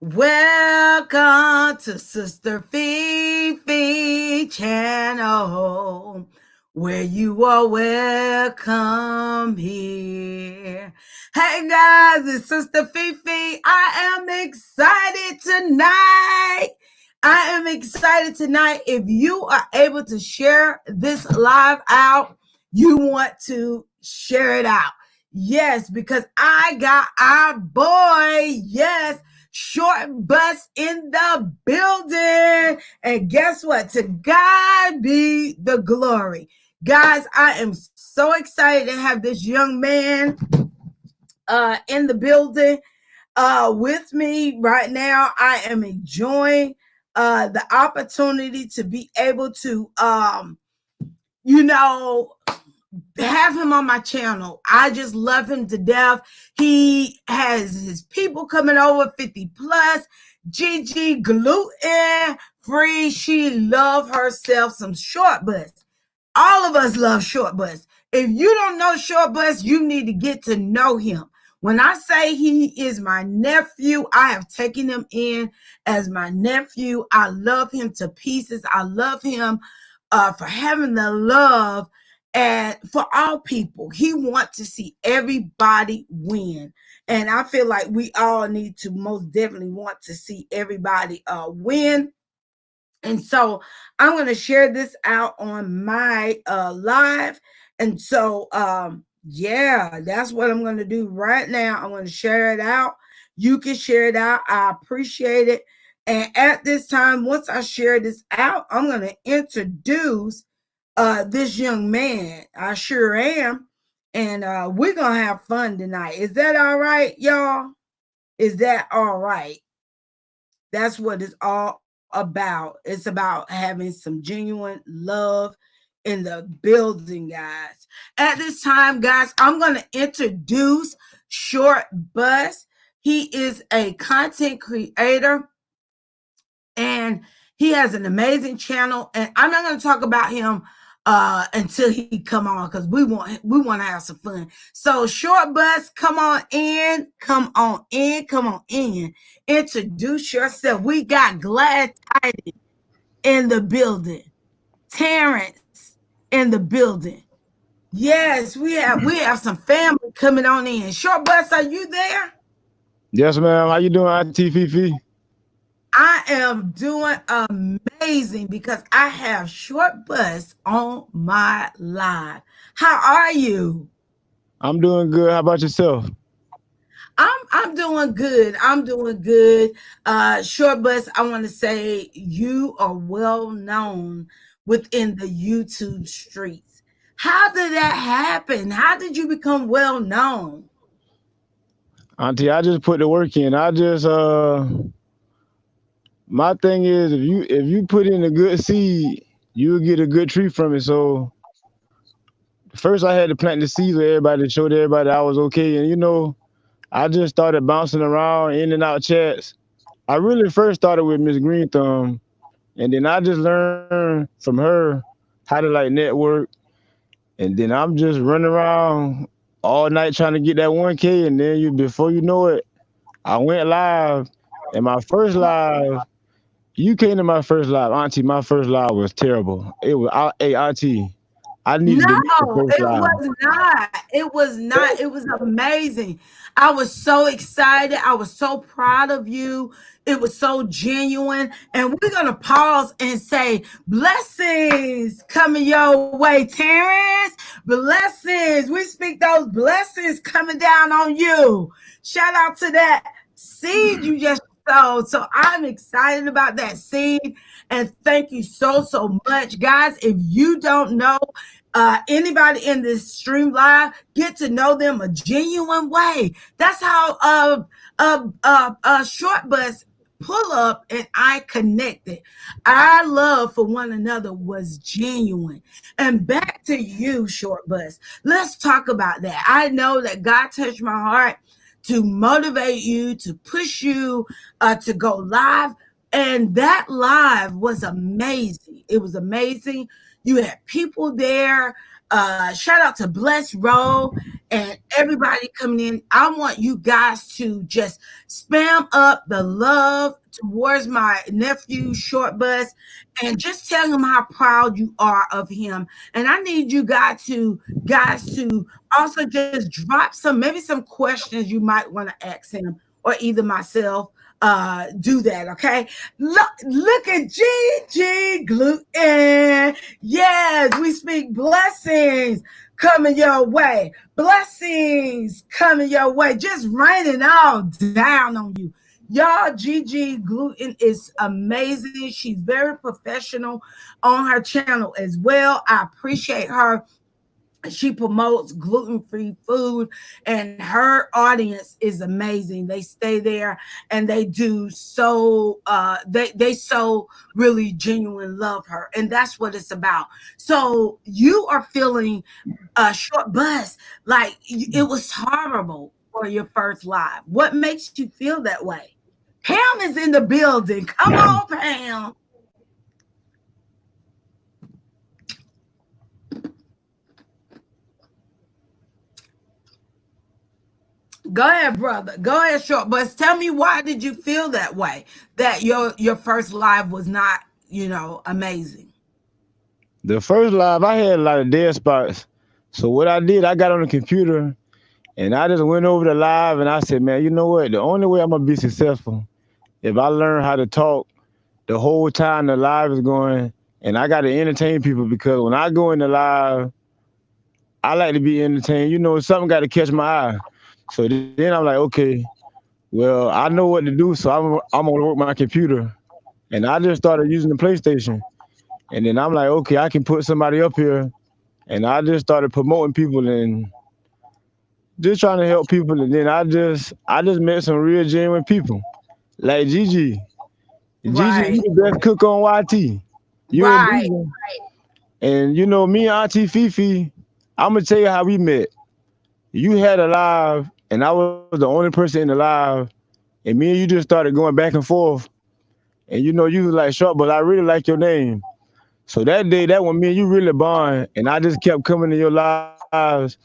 Welcome to Sister Fefe channel, where you are welcome here. Hey guys, it's Sister Fefe. I am excited tonight. If you are able to share this live out, you want to share it out. Yes, because I got our boy. Yes, Short Bus in the building. And guess what? To God be the glory. Guys, I am so excited to have this young man in the building with me right now. I am enjoying the opportunity to be able to, have him on my channel. I just love him to death. He has his people coming over 50 plus. Gigi gluten free. She love herself some Short Bus. All of us love Short Bus. If you don't know Short Bus, you need to get to know him. When I say he is my nephew, I have taken him in as my nephew. I love him to pieces. I love him for having the love and for all people. He wants to see everybody win. And I feel like we all need to most definitely want to see everybody win. And so I'm going to share this out on my live. And so, yeah, that's what I'm going to do right now. I'm going to share it out. You can share it out. I appreciate it. And at this time, once I share this out, I'm going to introduce this young man. I sure am. And we're going to have fun tonight. Is that all right, y'all? Is that all right? That's what it's all about. It's about having some genuine love in the building, guys. At this time, guys, I'm going to introduce Short Bus. He is a content creator and he has an amazing channel. And I'm not going to talk about him until he come on, because we want to have some fun. So Short Bus, come on in. Introduce yourself. We got Glad Tidings in the building. Terrence in the building. Yes, we have some family coming on in. Short Bus, are you there? Yes, ma'am. How you doing, Auntie Fefe? I am doing amazing because I have Short Bus on my live. How are you? I'm doing good. How about yourself? I'm doing good. Short Bus, I want to say you are well known within the YouTube streets. How did that happen? How did you become well known? Auntie, I just put the work in. My thing is if you put in a good seed, you'll get a good tree from it. So first I had to plant the seeds with everybody to show everybody I was okay. And I just started bouncing around in and out chats. I really first started with Miss Green Thumb, and then I just learned from her how to like network. And then I'm just running around all night trying to get that 1K. And then before you know it, I went live. And my first live, you came to my first live, Auntie. My first live was terrible. Hey, Auntie, I need you to make the No, first it live. was not. It was not. It was amazing. I was so excited. I was so proud of you. It was so genuine. And we're going to pause and say, blessings coming your way, Terrence. Blessings. We speak those blessings coming down on you. Shout out to that seed you just sowed. So I'm excited about that seed. And thank you so much, guys. If you don't know, anybody in this stream live, get to know them a genuine way. That's how Short Bus pull up and I connected. Our love for one another was genuine. And back to you, Short Bus. Let's talk about that. I know that God touched my heart to motivate you, to push you to go live. And that live was amazing. It was amazing. You had people there. Shout out to Bless Row and everybody coming in. I want you guys to just spam up the love towards my nephew Short Bus and just tell him how proud you are of him. And I need you guys to also just drop some, maybe some questions you might want to ask him or either myself. Do that, okay? Look at Gigi Gluten. Yes, we speak blessings coming your way. Blessings coming your way. Just raining all down on you. Y'all, Gigi Gluten is amazing. She's very professional on her channel as well. I appreciate her. She promotes gluten-free food, and her audience is amazing. They stay there and they do so they so really genuine love her, and that's what it's about. So you are feeling a short bus, like it was horrible for your first live. What makes you feel that way? Pam is in the building. Come on, Pam. Go ahead, brother. Go ahead, short. But tell me, why did you feel that way? That your first live was not, amazing. The first live, I had a lot of dead spots. So what I did, I got on the computer and I just went over the live and I said, man, you know what? The only way I'm gonna be successful if I learn how to talk the whole time the live is going, and I got to entertain people because when I go in the live, I like to be entertained. Something got to catch my eye. So then I'm like, okay, well, I know what to do, so I'm gonna work my computer, and I just started using the PlayStation, and then I'm like, okay, I can put somebody up here, and I just started promoting people and just trying to help people, and then I just met some real genuine people like Gigi. Gigi, Right, you the best cook on YT. You and right, Diva. And me and Auntie Fefe, I'm gonna tell you how we met. You had a live, and I was the only person in the live, and me and you just started going back and forth. And you was like, "Short, but I really like your name." So that day, that when me and you really bond, and I just kept coming to your lives,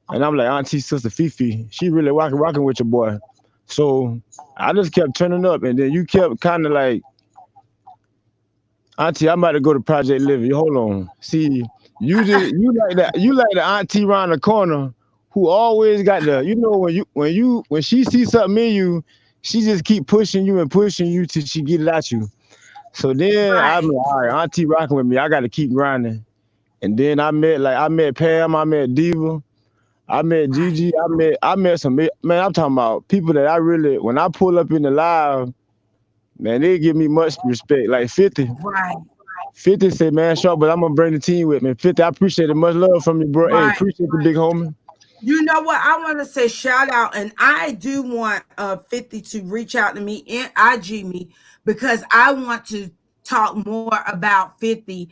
and I'm like, Auntie, Sister Fefe, she really rocking with your boy. So I just kept turning up, and then you kept kind of like, Auntie, I'm about to go to Project Living. Hold on. See, you like the auntie around the corner who always got when she sees something in you, she just keep pushing you till she get it at you. So then I'm right, like, all right, auntie rocking with me. I gotta keep grinding. And then I met Pam, I met Diva, I met right, Gigi, I met some man. I'm talking about people that I really when I pull up in the live, man, they give me much respect. Like 50. right, 50 said, man, Sharp, but I'm gonna bring the team with me. 50, I appreciate it. Much love from you, bro. Hey, right. appreciate the big homie. You know what? I want to say shout out, and I do want 50 to reach out to me and IG me because I want to talk more about 50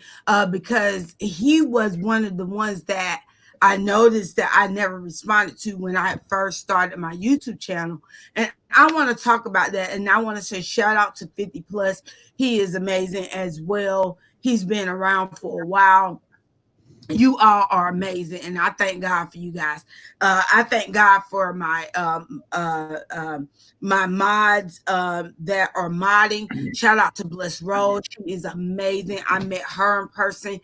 because he was one of the ones that I noticed that I never responded to when I first started my YouTube channel. And I want to talk about that. And I want to say shout out to 50 Plus. He is amazing as well. He's been around for a while. You all are amazing, and I thank God for you guys. I thank God for my mods that are modding. Shout out to Bliss Rose. She is amazing. I met her in person,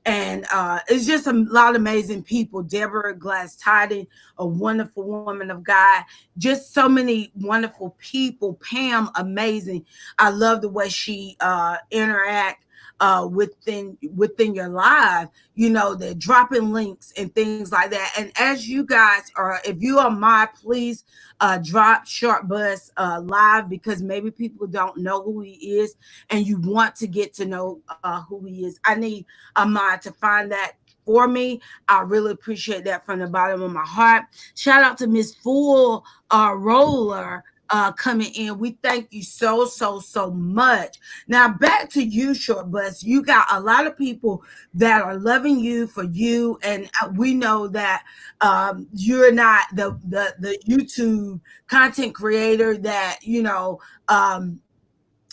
and it's just a lot of amazing people. Deborah Glass Tiding, a wonderful woman of God. Just so many wonderful people. Pam, amazing. I love the way she interact within your live. They're dropping links and things like that. And as you guys are, if you are my, please drop Short Bus live, because maybe people don't know who he is and you want to get to know who he is. I need a mod to find that for me. I really appreciate that from the bottom of my heart. Shout out to Miss Fool Roller coming in. We thank you so, so, so much. Now back to you, Short Bus. You got a lot of people that are loving you for you, and we know that you're not the YouTube content creator that um,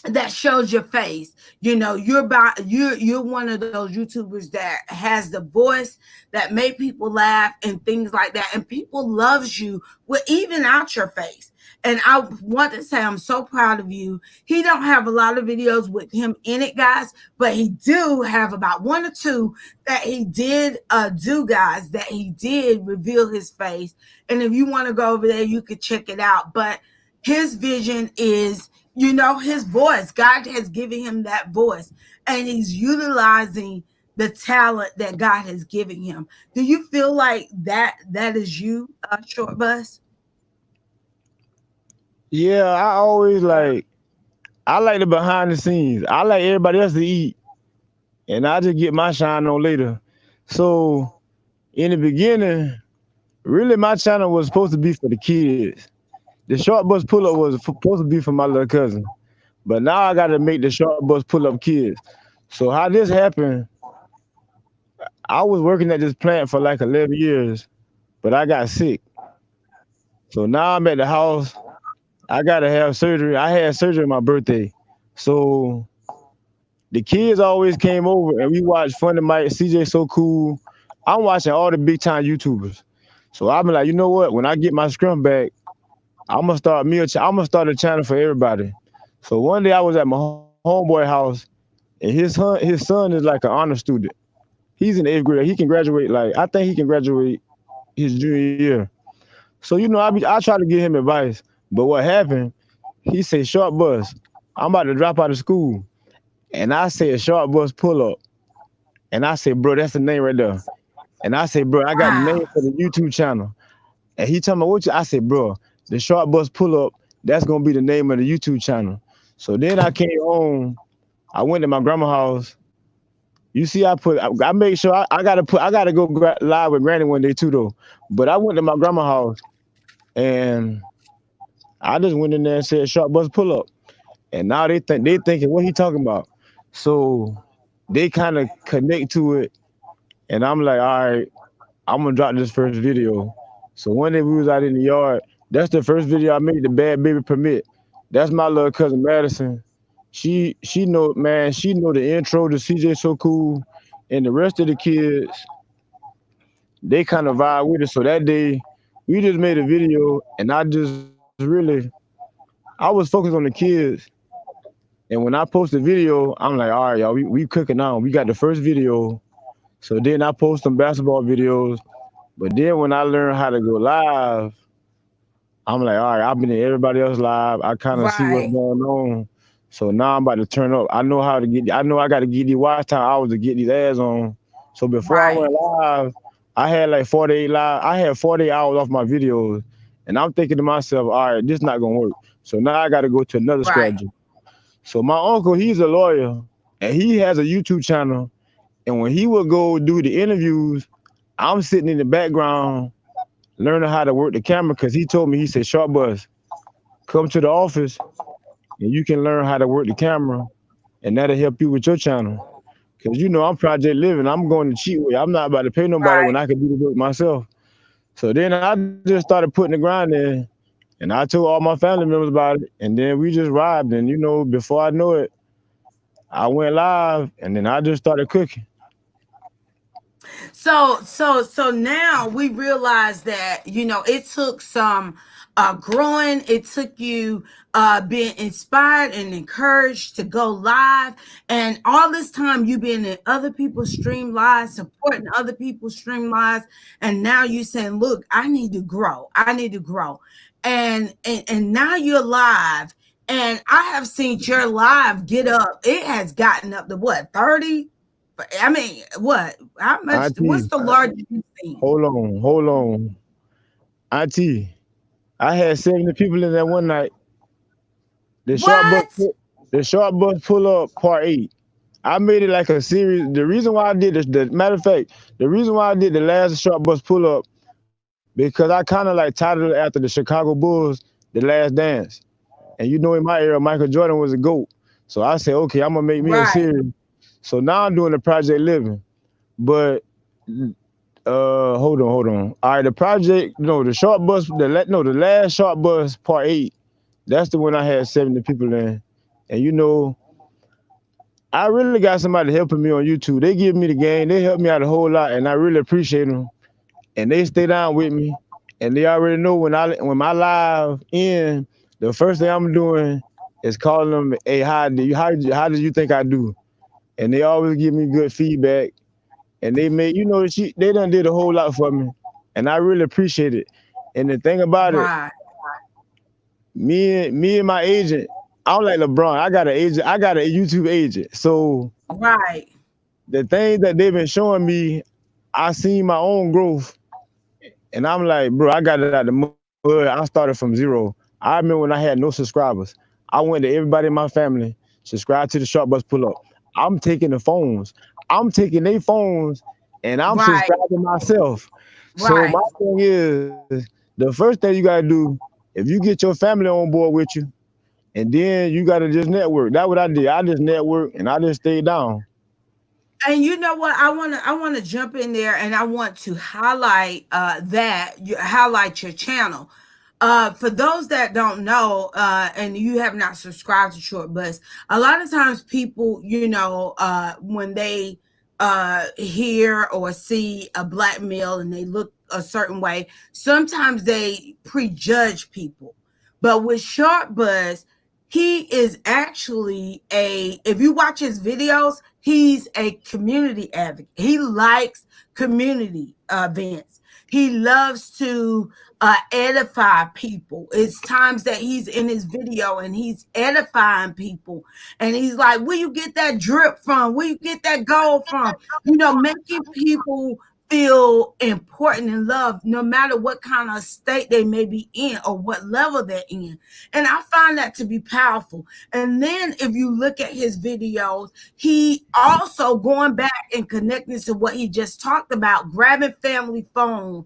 that shows your face. You know, you're one of those YouTubers that has the voice that make people laugh and things like that, and people loves you with even out your face. And I want to say I'm so proud of you. He don't have a lot of videos with him in it, guys, but he do have about one or two that he did do, guys, that he did reveal his face. And if you want to go over there, you could check it out. But his vision is, you know, his voice. God has given him that voice, and he's utilizing the talent that God has given him. Do you feel like that is you, Short Bus? Yeah, I like the behind the scenes. I like everybody else to eat, and I just get my shine on later. So in the beginning, really my channel was supposed to be for the kids. The short bus pull up was supposed to be for my little cousin, but now I got to make the short bus pull up kids. So how this happened? I was working at this plant for like 11 years, but I got sick. So now I'm at the house. I gotta have surgery. I had surgery on my birthday. So the kids always came over and we watched Funny Mike, CJ So Cool. I'm watching all the big time YouTubers. So I've been like, you know what? When I get my scrum back, I'm gonna start a channel for everybody. So one day I was at my homeboy house, and his son is like an honor student. He's in the 8th grade. He can graduate, like I think he can graduate his junior year. So you know, I try to give him advice. But what happened? He said, "Short bus, I'm about to drop out of school," and I said, "Short bus pull up," and I said, "Bro, that's the name right there." And I said, "Bro, I got the name Wow. for the YouTube channel." And he told me, "What you?" I said, "Bro, the short bus pull up. That's gonna be the name of the YouTube channel." So then I came home. I went to my grandma's house. You see, I make sure I gotta go live with Granny one day too though. But I went to my grandma's house and I just went in there and said short bus pull up. And now they thinking what he talking about. So they kind of connect to it. And I'm like, all right, I'm gonna drop this first video. So one day we was out in the yard. That's the first video I made, the Bad Baby Permit. That's my little cousin Madison. She know, man, she know the intro to CJ So Cool, and the rest of the kids, they kind of vibe with it. So that day we just made a video, and I just really, I was focused on the kids. And when I post the video, I'm like, all right, y'all, we cooking on. We got the first video. So then I post some basketball videos. But then when I learned how to go live, I'm like, all right, I've been in everybody else live. I kind of see what's Right. going on. So now I'm about to turn up. I know how to get. I know I got to get these watch time hours to get these ads on. So before I Right. went live, I had like 48 live. I had 48 hours off my videos, and I'm thinking to myself, all right, this not gonna work. So now I got to go to another Right. strategy. So my uncle, he's a lawyer, and he has a YouTube channel. And when he would go do the interviews, I'm sitting in the background learning how to work the camera because he told me, he said, Sharp Bus, come to the office and you can learn how to work the camera and that'll help you with your channel. Because you know, I'm project living. I'm going the cheat way. I'm not about to pay nobody when Right. I can do the work myself. So then I just started putting the grind in and I told all my family members about it. And then we just vibed. And you know, before I know it, I went live and then I just started cooking. So now we realize that, you know, it took some growing. It took you being inspired and encouraged to go live, and all this time you been in other people's stream lives, supporting other people's stream lives, and now you saying, look, I need to grow. I need to grow. And now you're live, and I have seen your live get up. It has gotten up to what, 30? I mean, what? How much? What's Auntie, the largest you've seen? hold on. Auntie, I had 70 people in there one night. The short bus, What? the short bus pull up part 8. I made it like a series. The reason why I did this, the matter of fact, the reason why I did the last short bus pull up because I kind of like titled it after the Chicago Bulls, the last dance. And you know, in my era, Michael Jordan was a GOAT. So I said, okay, I'm gonna make me a Right. series. So now I'm doing the Project Living. But hold on. All right, the project, no, the short bus, the last short bus part 8. That's the one I had 70 people in, And I really got somebody helping me on YouTube. They give me the game. They help me out a whole lot, and I really appreciate them. And they stay down with me, and they already know when my live end, the first thing I'm doing is calling them, "Hey, how did you think I do?" And they always give me good feedback, and they made they done did a whole lot for me, and I really appreciate it. And the thing about it, Right. me and my agent, I'm like LeBron. I got an agent. I got a YouTube agent. So Right. the things that they've been showing me, I seen my own growth, and I'm like, bro, I got it out the mud. I started from zero. I remember when I had no subscribers. I went to everybody in my family, subscribe to the Short Bus Pull Up. I'm taking the phones. I'm taking their phones, and I'm Right. subscribing myself. So my Right. thing is, the first thing you gotta do, if you get your family on board with you, and then you gotta just network. That's what I did. I just networked and I just stayed down. And you know what? I want to jump in there, and I want to highlight that you highlight your channel. For those that don't know, and you have not subscribed to Short Bus, a lot of times people, when they hear or see a black male and they look a certain way, sometimes they prejudge people. But with Short Bus, he is actually if you watch his videos, he's a community advocate. He likes community events. He loves to edify people. It's times that he's in his video and he's edifying people, and he's like, where you get that drip from, where you get that gold from, making people feel important and loved no matter what kind of state they may be in or what level they're in. And I find that to be powerful. And then if you look at his videos, he also going back and connecting to what he just talked about, grabbing family phone,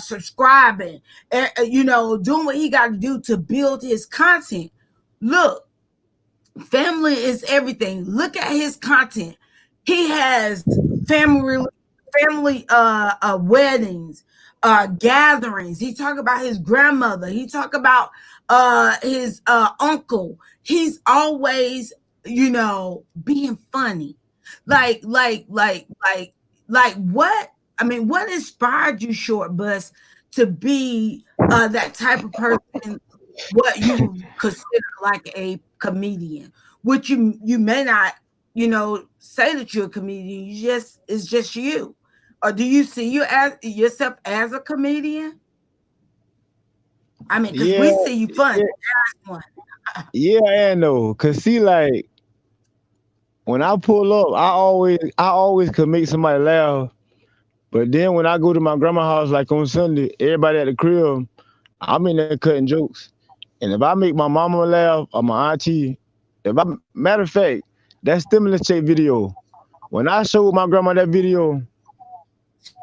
subscribing, doing what he got to do to build his content. Look, family is everything. Look at his content. He has family weddings, gatherings. He talk about his grandmother. He talk about his uncle. He's always, being funny. Like what? I mean, what inspired you, Short Bus, to be that type of person? What you consider like a comedian, which you may not, say that you're a comedian. You just it's just you, or do you see yourself as a comedian? I mean, because Yeah, we see you funny. yeah, That's one. yeah, and no, cause see, like when I pull up, I always could make somebody laugh. But then when I go to my grandma's house, like on Sunday, everybody at the crib, I'm in there cutting jokes. And if I make my mama laugh or my auntie, matter of fact, that stimulus check video, when I showed my grandma that video,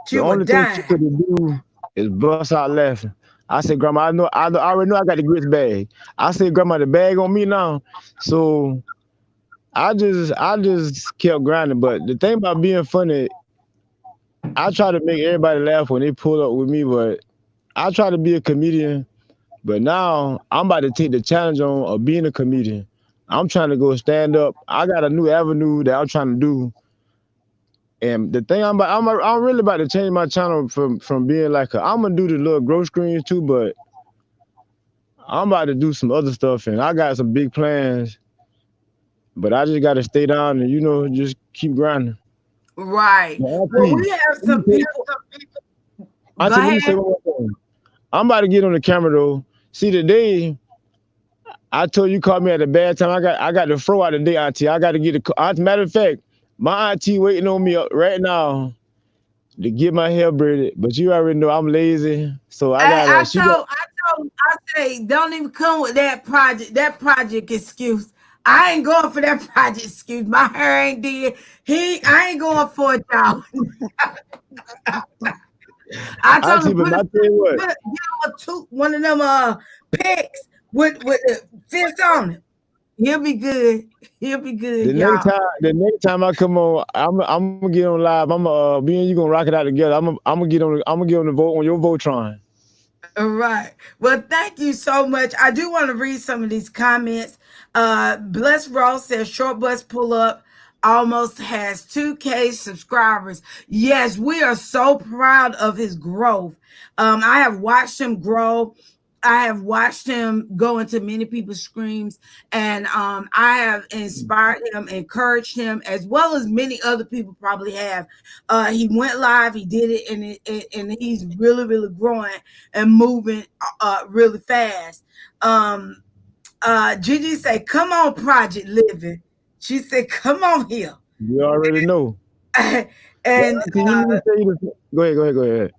She the was only thing she dying. could do is bust out laughing. I said, Grandma, I already know I got the grits bag. I said, Grandma, the bag on me now. So I just kept grinding. But the thing about being funny, I try to make everybody laugh when they pull up with me, but I try to be a comedian. But now I'm about to take the challenge on of being a comedian. I'm trying to go stand up. I got a new avenue that I'm trying to do. And the thing I'm really about to change my channel from being like I'm gonna do the little growth screens too, but I'm about to do some other stuff and I got some big plans. But I just gotta stay down and just keep grinding. Right. Now, Well, Auntie, we have let me some say, people. Go Auntie, let me say ahead. one more thing. I'm about to get on the camera though. See today, I told you called me at a bad time. I got the fro out today, Auntie. I got to get the matter of fact, my auntie waiting on me right now to get my hair braided. But you already know I'm lazy, so I I, gotta. I She got. told, I say, don't even come with that project excuse. I ain't going for that project excuse. My hair ain't did. I ain't going for it, y'all. I told Auntie, him but I tell you what. get him one of them picks with the fist on it. He'll be good. He'll be good, y'all. The next time I come on, I'm gonna get on live. Me and you gonna rock it out together. I'm gonna get on the vote on your Voltron. All right. Well, thank you so much. I do want to read some of these comments. Bless Rose says short bus pull up almost has 2K subscribers. Yes, we are so proud of his growth. I have watched him grow. I have watched him go into many people's screams, and I have inspired him, encouraged him, as well as many other people probably have. He went live, he did it, and he's really, really growing and moving really fast. Um, Gigi said, "Come on, Project Living." She said, "Come on here," You already know. Well, and auntie, you need to say this. Go ahead.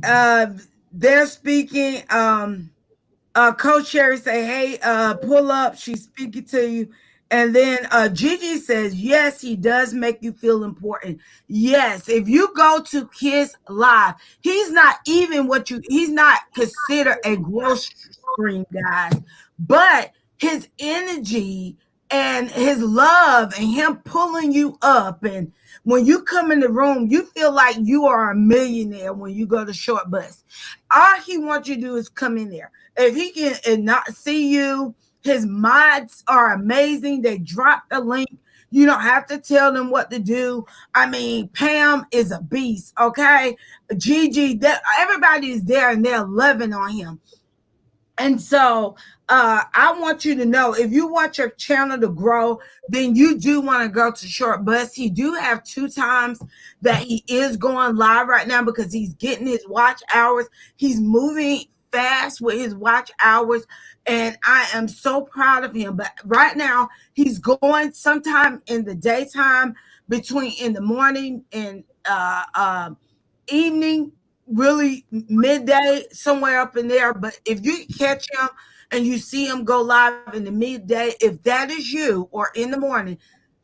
uh, they're speaking. Coach Sherry say, "Hey, pull up." She's speaking to you, and then Gigi says, "Yes, he does make you feel important. Yes, if you go to his live, he's not even what you. He's not considered a grocery screen, guys, but his energy." And his love and him pulling you up. And when you come in the room, you feel like you are a millionaire when you go to short bus. All he wants you to do is come in there. If he can and not see you, his mods are amazing. They drop the link. You don't have to tell them what to do. I mean, Pam is a beast, okay? Gigi, everybody is there and they're loving on him. And so I want you to know if you want your channel to grow, then you do want to go to Short Bus. He do have 2 times that he is going live right now because he's getting his watch hours. He's moving fast with his watch hours, and I am so proud of him. But right now, he's going sometime in the daytime, between in the morning and evening, really midday, somewhere up in there. But if you catch him and you see him go live in the midday, if that is you, or in the morning,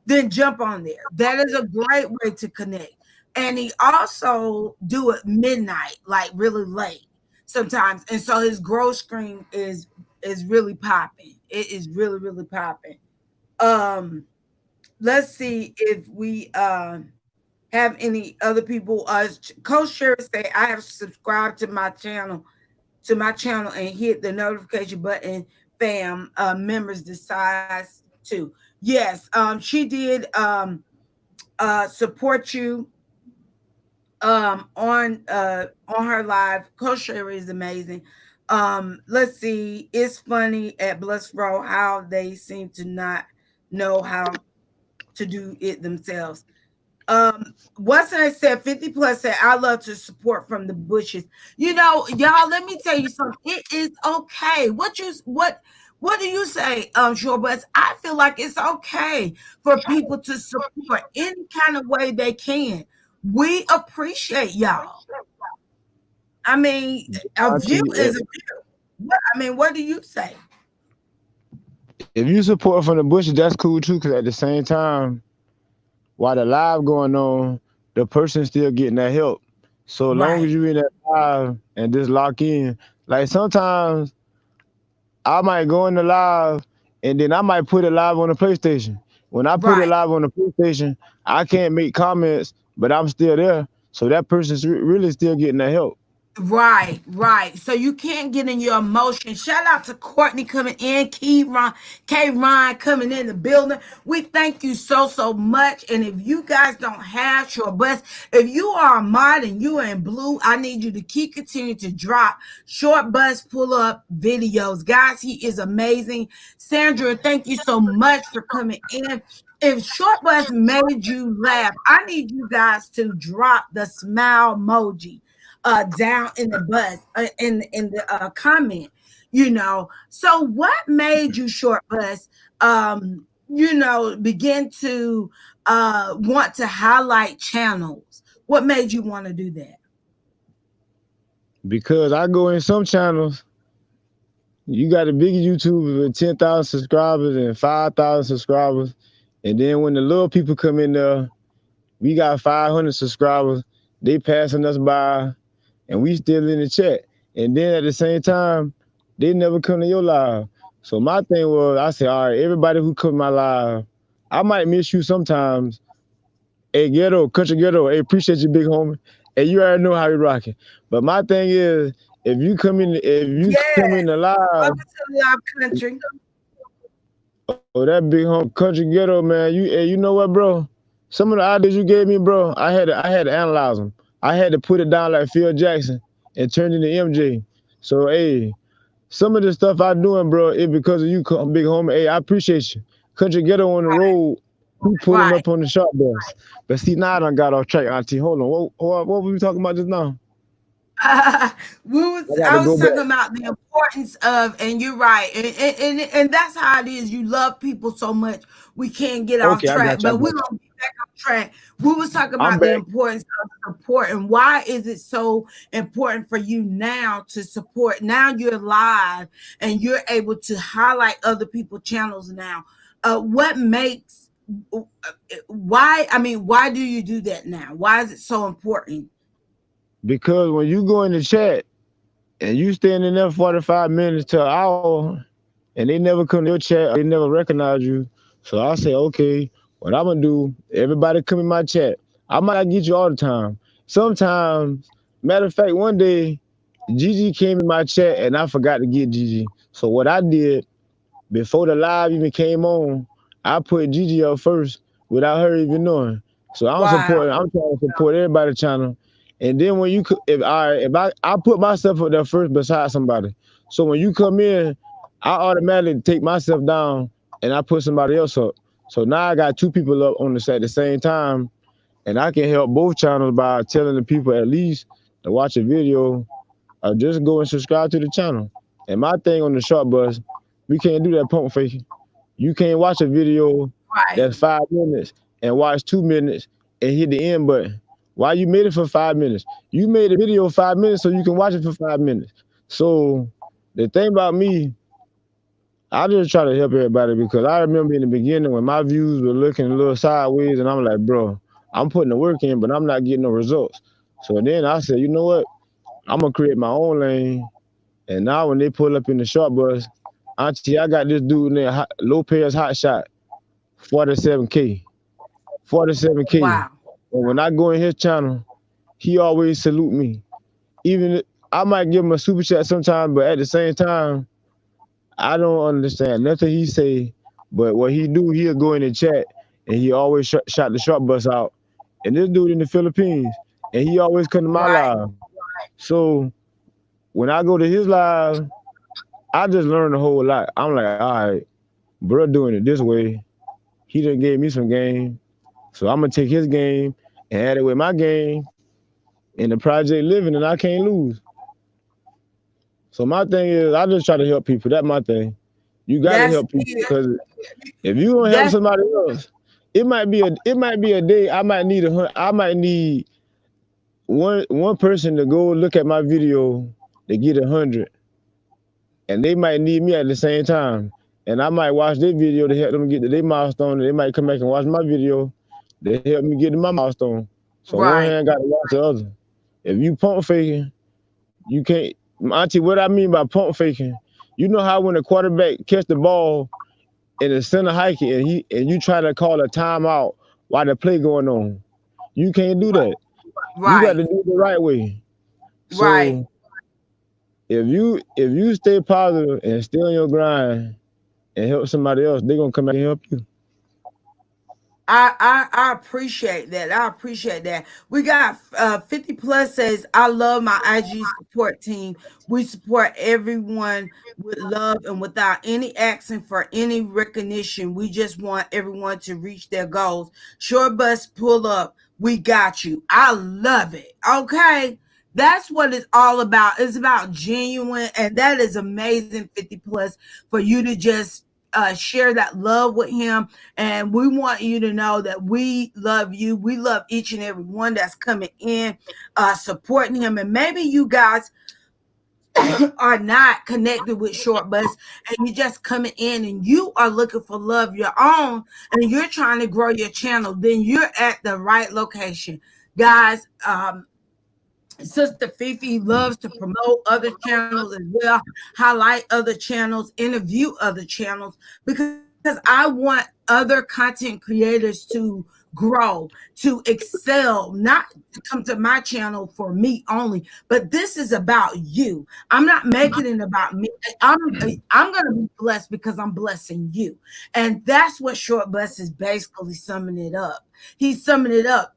then jump on there. That is a great way to connect. And he also do it midnight, like really late sometimes. And so his growth screen is really popping. It is really, really popping. Um, let's see if we have any other people. Coach Sherry say I have subscribed to my channel and hit the notification button. Fam, members decide to. Yes, she did support you on her live. Coach Sherry is amazing. Let's see. It's funny at Bless Row how they seem to not know how to do it themselves. What's I said 50 plus said I love to support from the bushes. You know, y'all, let me tell you something. It is okay. What do you say, Short Bus? I feel like it's okay for people to support any kind of way they can. We appreciate y'all. I mean, a view Auntie, is a view. I mean, what do you say? if you support from the bushes, that's cool too. Cause at the same time, while the live going on, the person still getting that help. So long Right, as you in that live and just lock in, like sometimes I might go in the live and then I might put it live on the PlayStation. When I put it right. live on the PlayStation, I can't make comments, but I'm still there. So that person's really still getting that help. Right, right. So you can't get in your emotions. Shout out to Courtney coming in, K Ron coming in the building. We thank you so, so much. And if you guys don't have Short Bus, if you are a mod and you are in blue, I need you to keep continuing to drop Short Bus pull up videos. Guys, he is amazing. Sandra, thank you so much for coming in. If Short Bus made you laugh, I need you guys to drop the smile emoji down in the bus in the comment. So what made you, Short Bus, begin to want to highlight channels? What made you want to do that? Because I go in some channels, you got the bigger YouTubers with 10,000 subscribers and 5,000 subscribers. And then when the little people come in there, we got 500 subscribers. They passing us by and we still in the chat. And then at the same time, they never come to your live. So my thing was, I said, all right, everybody who come to my live, I might miss you sometimes. Hey, Ghetto, Country Ghetto, hey, appreciate you, big homie. Hey, you already know how we rocking. But my thing is, if you come in Yes. the live, Welcome to Love Country. oh that big home country ghetto man, you hey, you know what, bro? Some of the ideas you gave me, bro, I had to analyze them. I had to put it down like Phil Jackson and turn it into MJ. So hey, some of the stuff I doing, bro, it because of you, big homie. Hey, I appreciate you. Country ghetto on the road, he pulling Right. up on the short bus. But see, now I done got off track, Auntie. Hold on, what were we talking about just now? I got to I was go talking back. about the importance of, and you're right, and that's how it is. You love people so much, we can't get off Okay, track, I but we're got you. gonna get back on track. We was talking I'm about the back importance of support and why is it so important for you now to support. Now you're live and you're able to highlight other people's channels now. What makes why? I mean, why do you do that now? Why is it so important? because when you go in the chat and you standing there 45 minutes to an hour and they never come to your chat or they never recognize you. So I say, okay, what I'm gonna do, everybody come in my chat. I might not get you all the time. Sometimes, matter of fact, one day Gigi came in my chat and I forgot to get Gigi. So what I did before the live even came on, I put Gigi up first without her even knowing. So Wow. I'm trying to support everybody's channel. And then when you if I put myself up there first beside somebody. So when you come in, I automatically take myself down and I put somebody else up. So now I got two people up on the set at the same time, and I can help both channels by telling the people at least to watch a video or just go and subscribe to the channel. And my thing on the short bus, we can't do that pump faking. You can't watch a video Right. that's 5 minutes and watch 2 minutes and hit the end button. Why you made it for 5 minutes? You made a video 5 minutes so you can watch it for 5 minutes. So the thing about me, I just try to help everybody because I remember in the beginning when my views were looking a little sideways and I'm like, bro, I'm putting the work in, but I'm not getting no results. So then I said, you know what? I'm gonna create my own lane. And now when they pull up in the short bus, Auntie, I got this dude named Lopez Hot Shot, 47K, 47K. Wow. And when I go in his channel, he always salute me. Even I might give him a super chat sometimes, but at the same time, I don't understand nothing he say. But what he do, he'll go in the chat and he always shot the short bus out. And this dude in the Philippines, and he always come to my Right. live. So when I go to his live, I just learned a whole lot. I'm like, all right, bro doing it this way. He done gave me some game. So I'm gonna take his game and add it with my game in the project living and I can't lose. So my thing is I just try to help people. That's my thing. You gotta That's help people it. because if you don't help That's somebody else, it might be a day I might need one person to go look at my video to get 100 and they might need me at the same time. And I might watch their video to help them get to their milestone, and they might come back and watch my video to help me get to my milestone. So one right. hand got to watch the other. If you pump faking, you can't. Auntie, what I mean by pump faking, you know how when a quarterback catch the ball in the center hiking and you try to call a timeout while the play going on, you can't do that. You got Right. to do it the right way. Right. So if you stay positive and stay on your grind and help somebody else, they're gonna come back and help you. I appreciate that. I appreciate that. We got 50 plus says, I love my IG support team. We support everyone with love and without any asking for any recognition. We just want everyone to reach their goals. Short bus pull up. We got you. I love it. Okay. That's what it's all about. It's about genuine, and that is amazing, 50 plus, for you to just share that love with him. And we want you to know that we love you. We love each and every one that's coming in, supporting him. And maybe you guys are not connected with Short Bus and you're just coming in and you are looking for love your own and you're trying to grow your channel, then you're at the right location. Guys, Sister Fefe loves to promote other channels as well, highlight other channels, interview other channels, because I want other content creators to grow, to excel, not to come to my channel for me only, but this is about you. I'm not making it about me. I'm going to be blessed because I'm blessing you. And that's what Short Bus is basically summing it up. He's summing it up,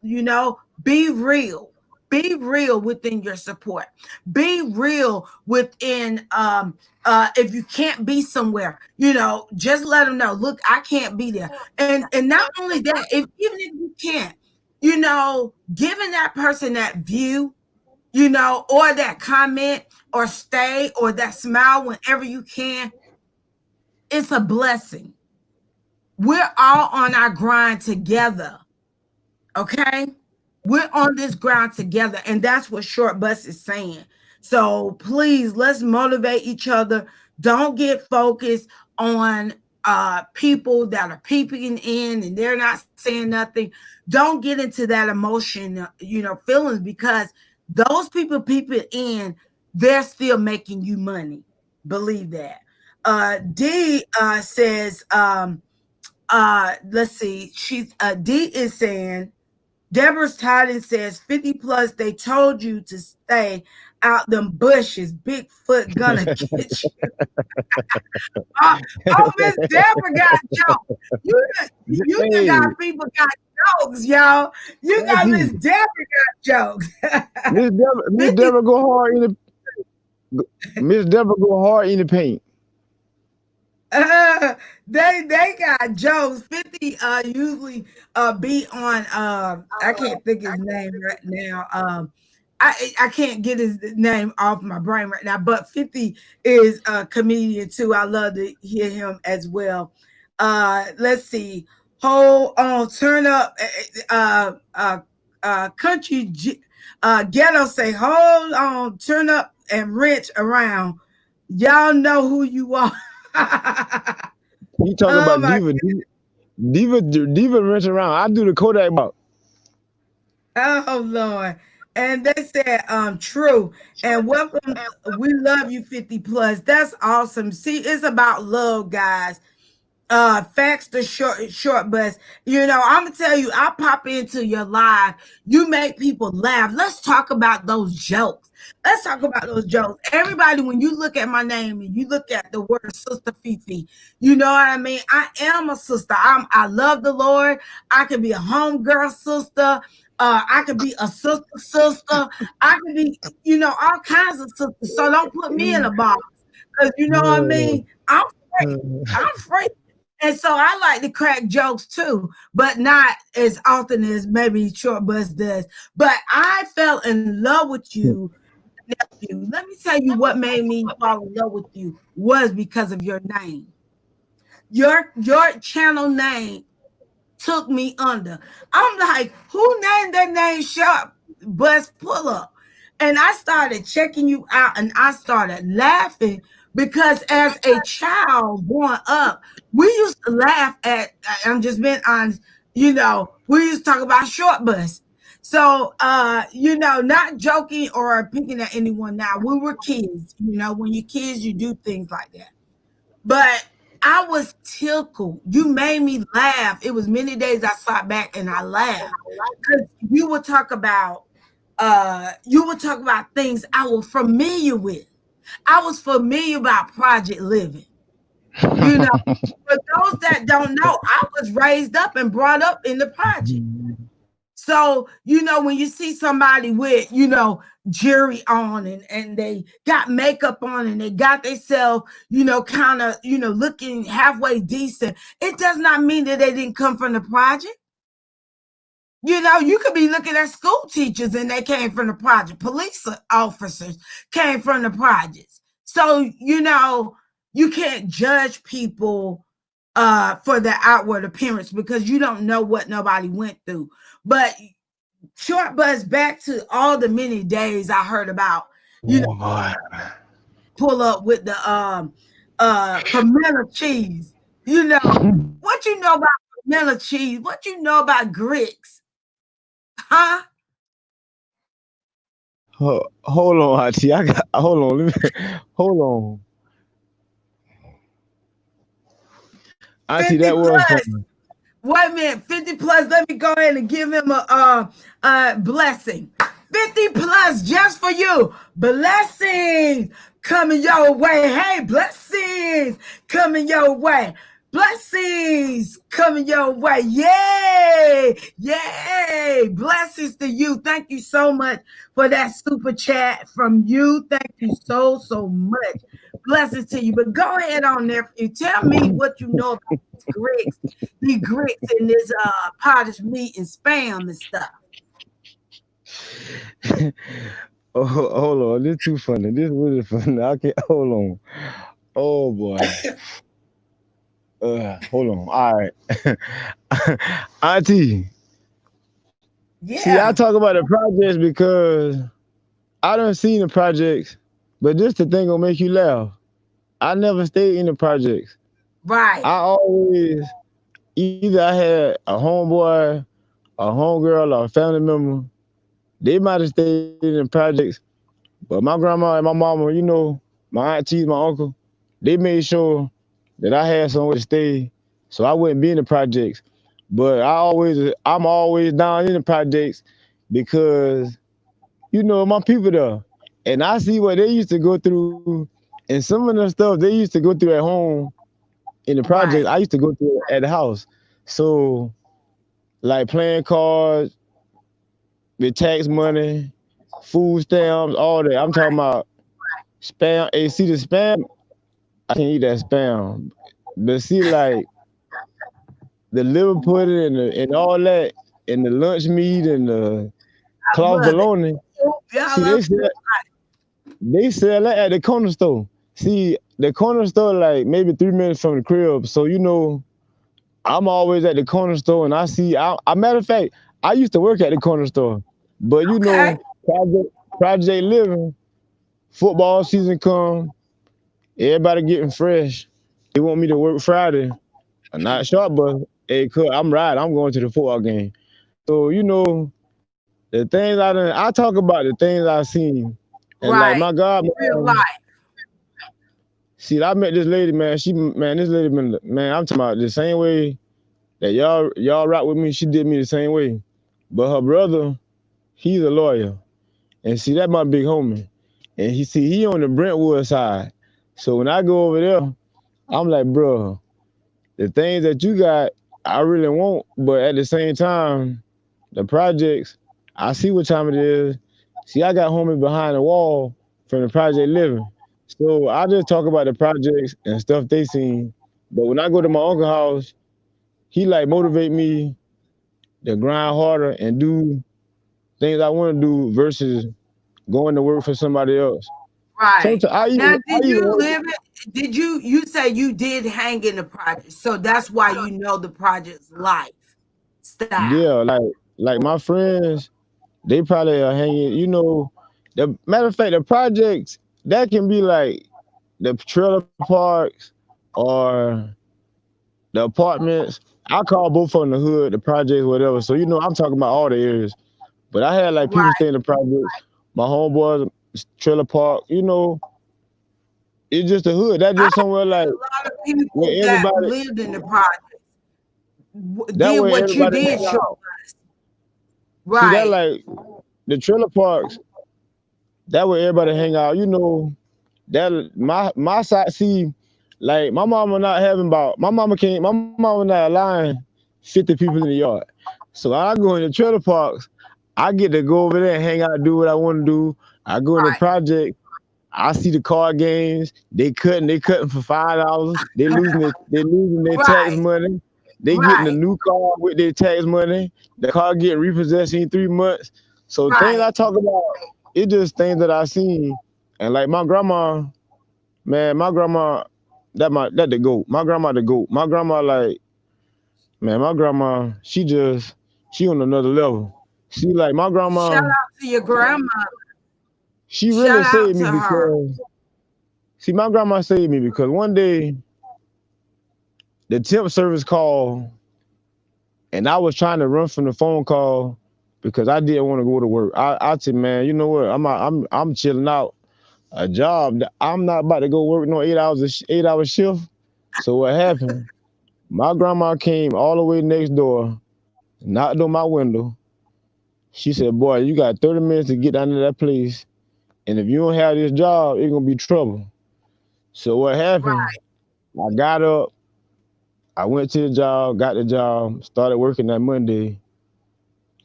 be real. Be real within your support. Be real within if you can't be somewhere, just let them know, look, I can't be there. And not only that, even if you can't, giving that person that view, or that comment or stay or that smile whenever you can, it's a blessing. We're all on our grind together. Okay? We're on this ground together, and that's what Short Bus is saying. So please, let's motivate each other. Don't get focused on people that are peeping in and they're not saying nothing. Don't get into that emotion, feelings, because those people peeping in, they're still making you money. Believe that. D says, let's see, D is saying, Deborah's Titan says 50 plus, they told you to stay out them bushes. Bigfoot gonna get you. Oh, Miss Deborah got jokes. You got Hey, people got jokes, y'all. You got Miss Auntie, Deborah got jokes. Miss 50 Deborah go hard in the Miss Deborah go hard in the paint. Uh, they got jokes. 50 usually be on I can't think his name right now. I can't get his name off my brain right now, but 50 is a comedian too. I love to hear him as well. Let's see. Hold on, turn up country ghetto say, hold on, turn up and wrench around. Y'all know who you are. He talk Oh about my, Diva runs around. I do the Kodak box. oh Lord. And they said, true. And welcome. We love you 50 plus. That's awesome. See, it's about love, guys. Facts the short bus. I'm gonna tell you, I pop into your live, you make people laugh. Let's talk about those jokes. Let's talk about those jokes. Everybody, when you look at my name and you look at the word Sister Fefe, you know what I mean? I am a sister. I love the Lord. I can be a homegirl sister. I could be a sister. I could be, all kinds of sisters. So don't put me in a box. Because you know what I mean? I'm free. I'm free. And so I like to crack jokes too, but not as often as maybe Short Bus does. But I fell in love with you, nephew. Let me tell you what made me fall in love with you was because of your name. Your channel name took me under. I'm like, who named that name Sharp Bus Pull Up? And I started checking you out and I started laughing because as a child growing up, we used to laugh at, I'm just being honest, we used to talk about Short Bus. So, not joking or picking at anyone now. We were kids, when you're kids, you do things like that. But I was tickled. You made me laugh. It was many days I sat back and I laughed because you would talk about things I was familiar with. I was familiar about Project Living. You know, for those that don't know, I was raised up and brought up in the project. So, when you see somebody with, jewelry on and they got makeup on and they got themselves, kind of, looking halfway decent, it does not mean that they didn't come from the project. You could be looking at school teachers and they came from the project. Police officers came from the projects. So, you can't judge people for their outward appearance because you don't know what nobody went through. But Short Bus, back to all the many days I heard about, Boy. pull up with the pimento cheese. What you know about pimento cheese? What you know about grits? Huh? Hold on, Auntie. I got hold on. Hold on. Auntie, 50 that was plus. fun. Wait a minute, 50 plus. Let me go ahead and give him a blessing. 50 plus just for you. Blessings coming your way. Hey, blessings coming your way. Blessings coming your way. Yay! Yay! Blessings to you. Thank you so much for that super chat from you. Thank you so, so much. Blessings to you. But go ahead on, nephew. Tell me what you know about these grits and this pottage meat and spam and stuff. Oh, hold on, this too funny. This really funny. I can't hold on. Oh boy. Hold on. All right. Auntie, see, I Yeah. talk about the projects because I done seen the projects, but this the thing gonna make you laugh. I never stayed in the projects. Right. I always either I had a homeboy, a homegirl, or a family member. They might have stayed in the projects, but my grandma and my mama, my aunties, my uncle, they made sure that I had somewhere to stay, so I wouldn't be in the projects. But I'm always down in the projects because my people there, and I see what they used to go through, and some of the stuff they used to go through at home in the projects, I Right. used to go through at the house. So like playing cards with tax money, food stamps, all that. I'm talking about spam. Hey, see the spam? I can't eat that spam. But see, like the liver pudding and all that, and the lunch meat and the I cloth love it. bologna. Y'all See, love they sell that at the corner store. See, the corner store like maybe 3 minutes from the crib. So I'm always at the corner store, and I see. Matter of fact, I used to work at the corner store, but okay. Project Living, football season come, everybody getting fresh. They want me to work Friday. I'm not sure, but hey, I'm riding. I'm going to the football game. So the things I talk about the things I seen, and like my Right. God, Real man, life. see, I met this lady, man. This lady been, man. I'm talking about the same way that y'all rock with me. She did me the same way, but her brother, he's a lawyer, and see that my big homie, and he on the Brentwood side. So when I go over there, I'm like, bro, the things that you got, I really want, but at the same time, the projects, I see what time it is. See, I got homies behind the wall from the project living. So I just talk about the projects and stuff they seen. But when I go to my uncle's house, he like motivate me to grind harder and do things I want to do versus going to work for somebody else. Right. Sometimes Now, I did even you work. live it? Did you say you did hang in the project? So that's why you know the project's lifestyle. Yeah, like my friends, they probably are hanging. The matter of fact, the projects that can be like the trailer parks or the apartments. I call both of them the hood, the projects, whatever. So I'm talking about all the areas. But I had like people Right. stay in the projects. My homeboys, trailer park. It's just a hood. That's I just somewhere like a lot of where people that everybody. lived in the project That did way what you everybody did, hang sure. out. See that Right. like the trailer parks. That way everybody hang out. That my side. See, like my mama can't. My mama not allowing 50 people in the yard. So I go in the trailer parks. I get to go over there and hang out, do what I want to do. I go in the Right. project. I see the card games. They cutting for $5. They losing their tax Right. money. They getting a Right. new car with their tax money. The car getting repossessed in 3 months. So things Right. I talk about, it just things that I seen. And like my grandma, man, my grandma, that the goat. My grandma the goat. My grandma like, man, my grandma, she on another level. See, like my Shout grandma, out to your grandma. she really Shout out saved to me her. because see, my grandma saved me because one day the temp service called and I was trying to run from the phone call because I didn't want to go to work. I said, man, you know what? I'm chilling out a job. I'm not about to go work no 8 hour shift. So what happened? My grandma came all the way next door, knocked on my window. She said, "Boy, you got 30 minutes to get down to that place, and if you don't have this job, it's gonna be trouble." So what happened? Right. I got up, I went to the job, got the job, started working that Monday,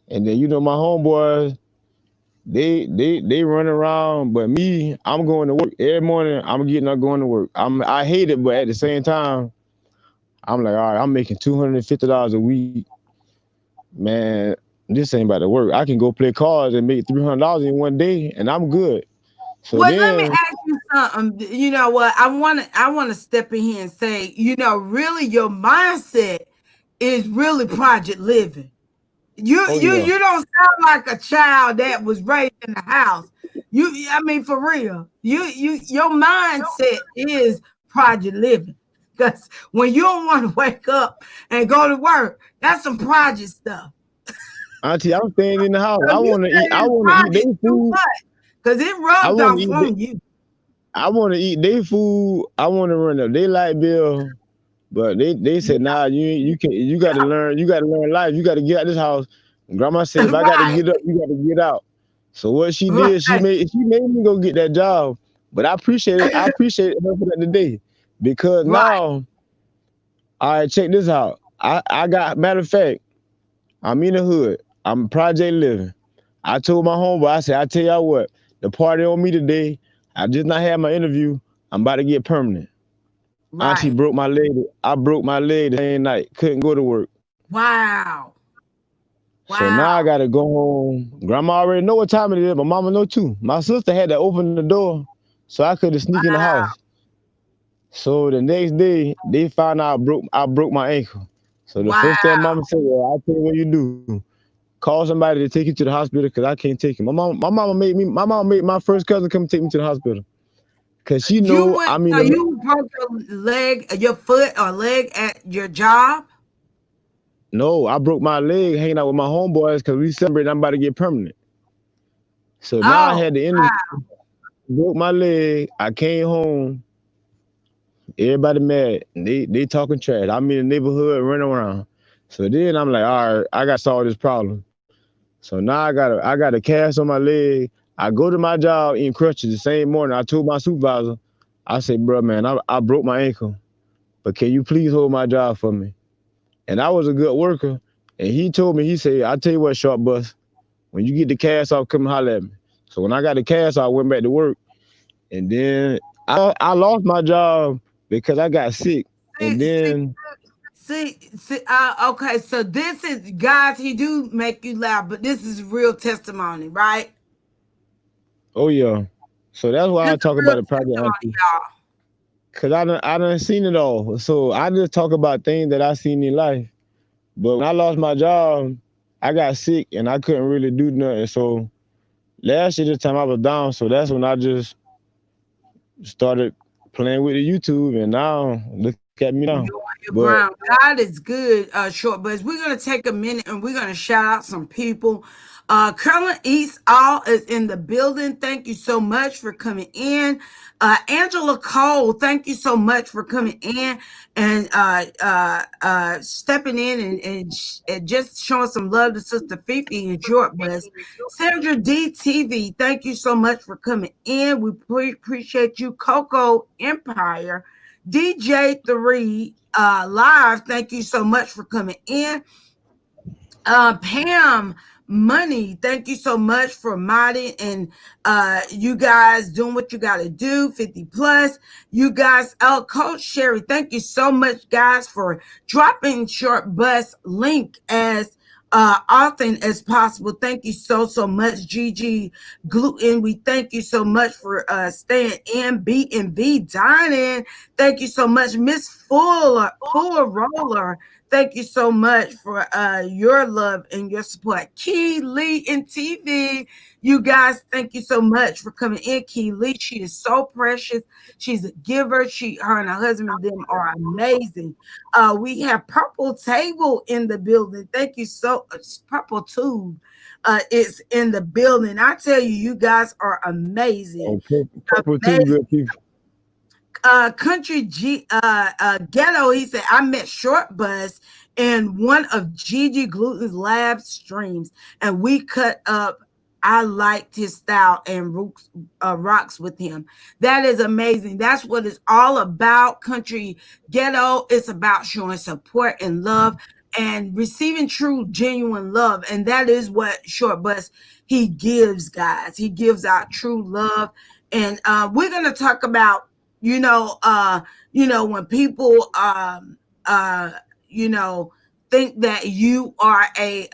and then my homeboys, they run around, but me, I'm going to work every morning. I'm getting up going to work. I hate it, but at the same time, I'm like, all right, I'm making $250 a week. Man, this ain't about to work. I can go play cards and make $300 in one day, and I'm good. So Well, let me then, ask you something. You know what? I want to step in here and say, really your mindset is really project living. You oh you yeah, you don't sound like a child that was raised in the house. I mean, for real. Your mindset is project living. Because when you don't want to wake up and go to work, that's some project stuff. Auntie, I'm staying in the house. So you I stay in want to eat project their too food. much because it I rubbed want to off eat. on you. I want to eat their food. I want to run up their light bill. But they Yeah, said, nah, you can you gotta learn life. You gotta get out this house. And grandma said, if I gotta right, get up, you gotta get out. So what she did, right, she made me go get that job. But I appreciate her for that today. Because right. now, all right, check this out. I got matter of fact, I'm in the hood. I'm project living. I told my homeboy, I said, I tell y'all what, the party on me today. I just not had my interview. I'm about to get permanent. Auntie Right. broke my leg. I broke my leg the same night. Couldn't go to work. Wow. So now I Wow. gotta go home. Grandma already know what time it is, but mama know too. My sister had to open the door so I could sneak in the Wow. house. So the next day they found out I broke my ankle. So the Wow. first thing mama said, well, I'll tell you what you do. Call somebody to take you to the hospital because I can't take you. My mama made my first cousin come take me to the hospital. Cause she You know went, I'm in so the you broke your leg, your foot or leg at your job? no, I broke my leg hanging out with my homeboys because we celebrated I'm about to get permanent. So now I Oh, had the interview, broke my leg. I came home. Everybody mad. They talking trash. I'm in the neighborhood running around. So then I'm like, all right, I got to solve this problem. So now I got a cast on my leg. I go to my job in crutches the same morning. I told my supervisor, I said, bro, man, I broke my ankle, but can you please hold my job for me? And I was a good worker. And he told me, he said, I tell you what, short bus, when you get the cast off, come holler at me. So when I got the cast off, I went back to work. And then I lost my job because I got sick. And see, see, then, see. Okay, so this is, guys. He do make you laugh, but this is real testimony, right? oh yeah. So that's why This I is talk about real the project testimony, auntie. y'all. Cause I done seen it all. So I just talk about things that I seen in life. But when I lost my job, I got sick and I couldn't really do nothing. So last year this time I was down. So that's when I just started playing with the YouTube and now look at me now. You're on your But ground. God is good, short buzz. We're gonna take a minute and we're gonna shout out some people. Carolyn East All is in the building. Thank you so much for coming in. Angela Cole, thank you so much for coming in and stepping in and just showing some love to Sister Fefe and Short Buzz. Sandra DTV, thank you so much for coming in. We appreciate you. Coco Empire. DJ3 Live, thank you so much for coming in. Pam Money, thank you so much for modding and you guys doing what you got to do. 50 plus, you guys. Coach Sherry, thank you so much, guys, for dropping Short Bus link as often as possible. Thank you so much, GG Gluten. We thank you so much for staying in. B and V Dining, thank you so much, Miss Fuller Roller. Thank you so much for your love and your support. Key Lee and TV, you guys, thank you so much for coming in. Key Lee, she is so precious. She's a giver. Her and her husband, them are amazing. We have Purple Table in the building. Thank you so much. Purple Tube is in the building. I tell you, you guys are amazing. oh, purple too Amazing. good people. Country Ghetto, he said, I met Short Bus in one of Gigi Gluten's lab streams, and we cut up. I liked his style and rocks with him. That is amazing. That's what it's all about. Country Ghetto, it's about showing support and love and receiving true, genuine love. And that is what Short Bus he gives, guys. He gives out true love. And we're gonna talk about you know when people uh you know think that you are a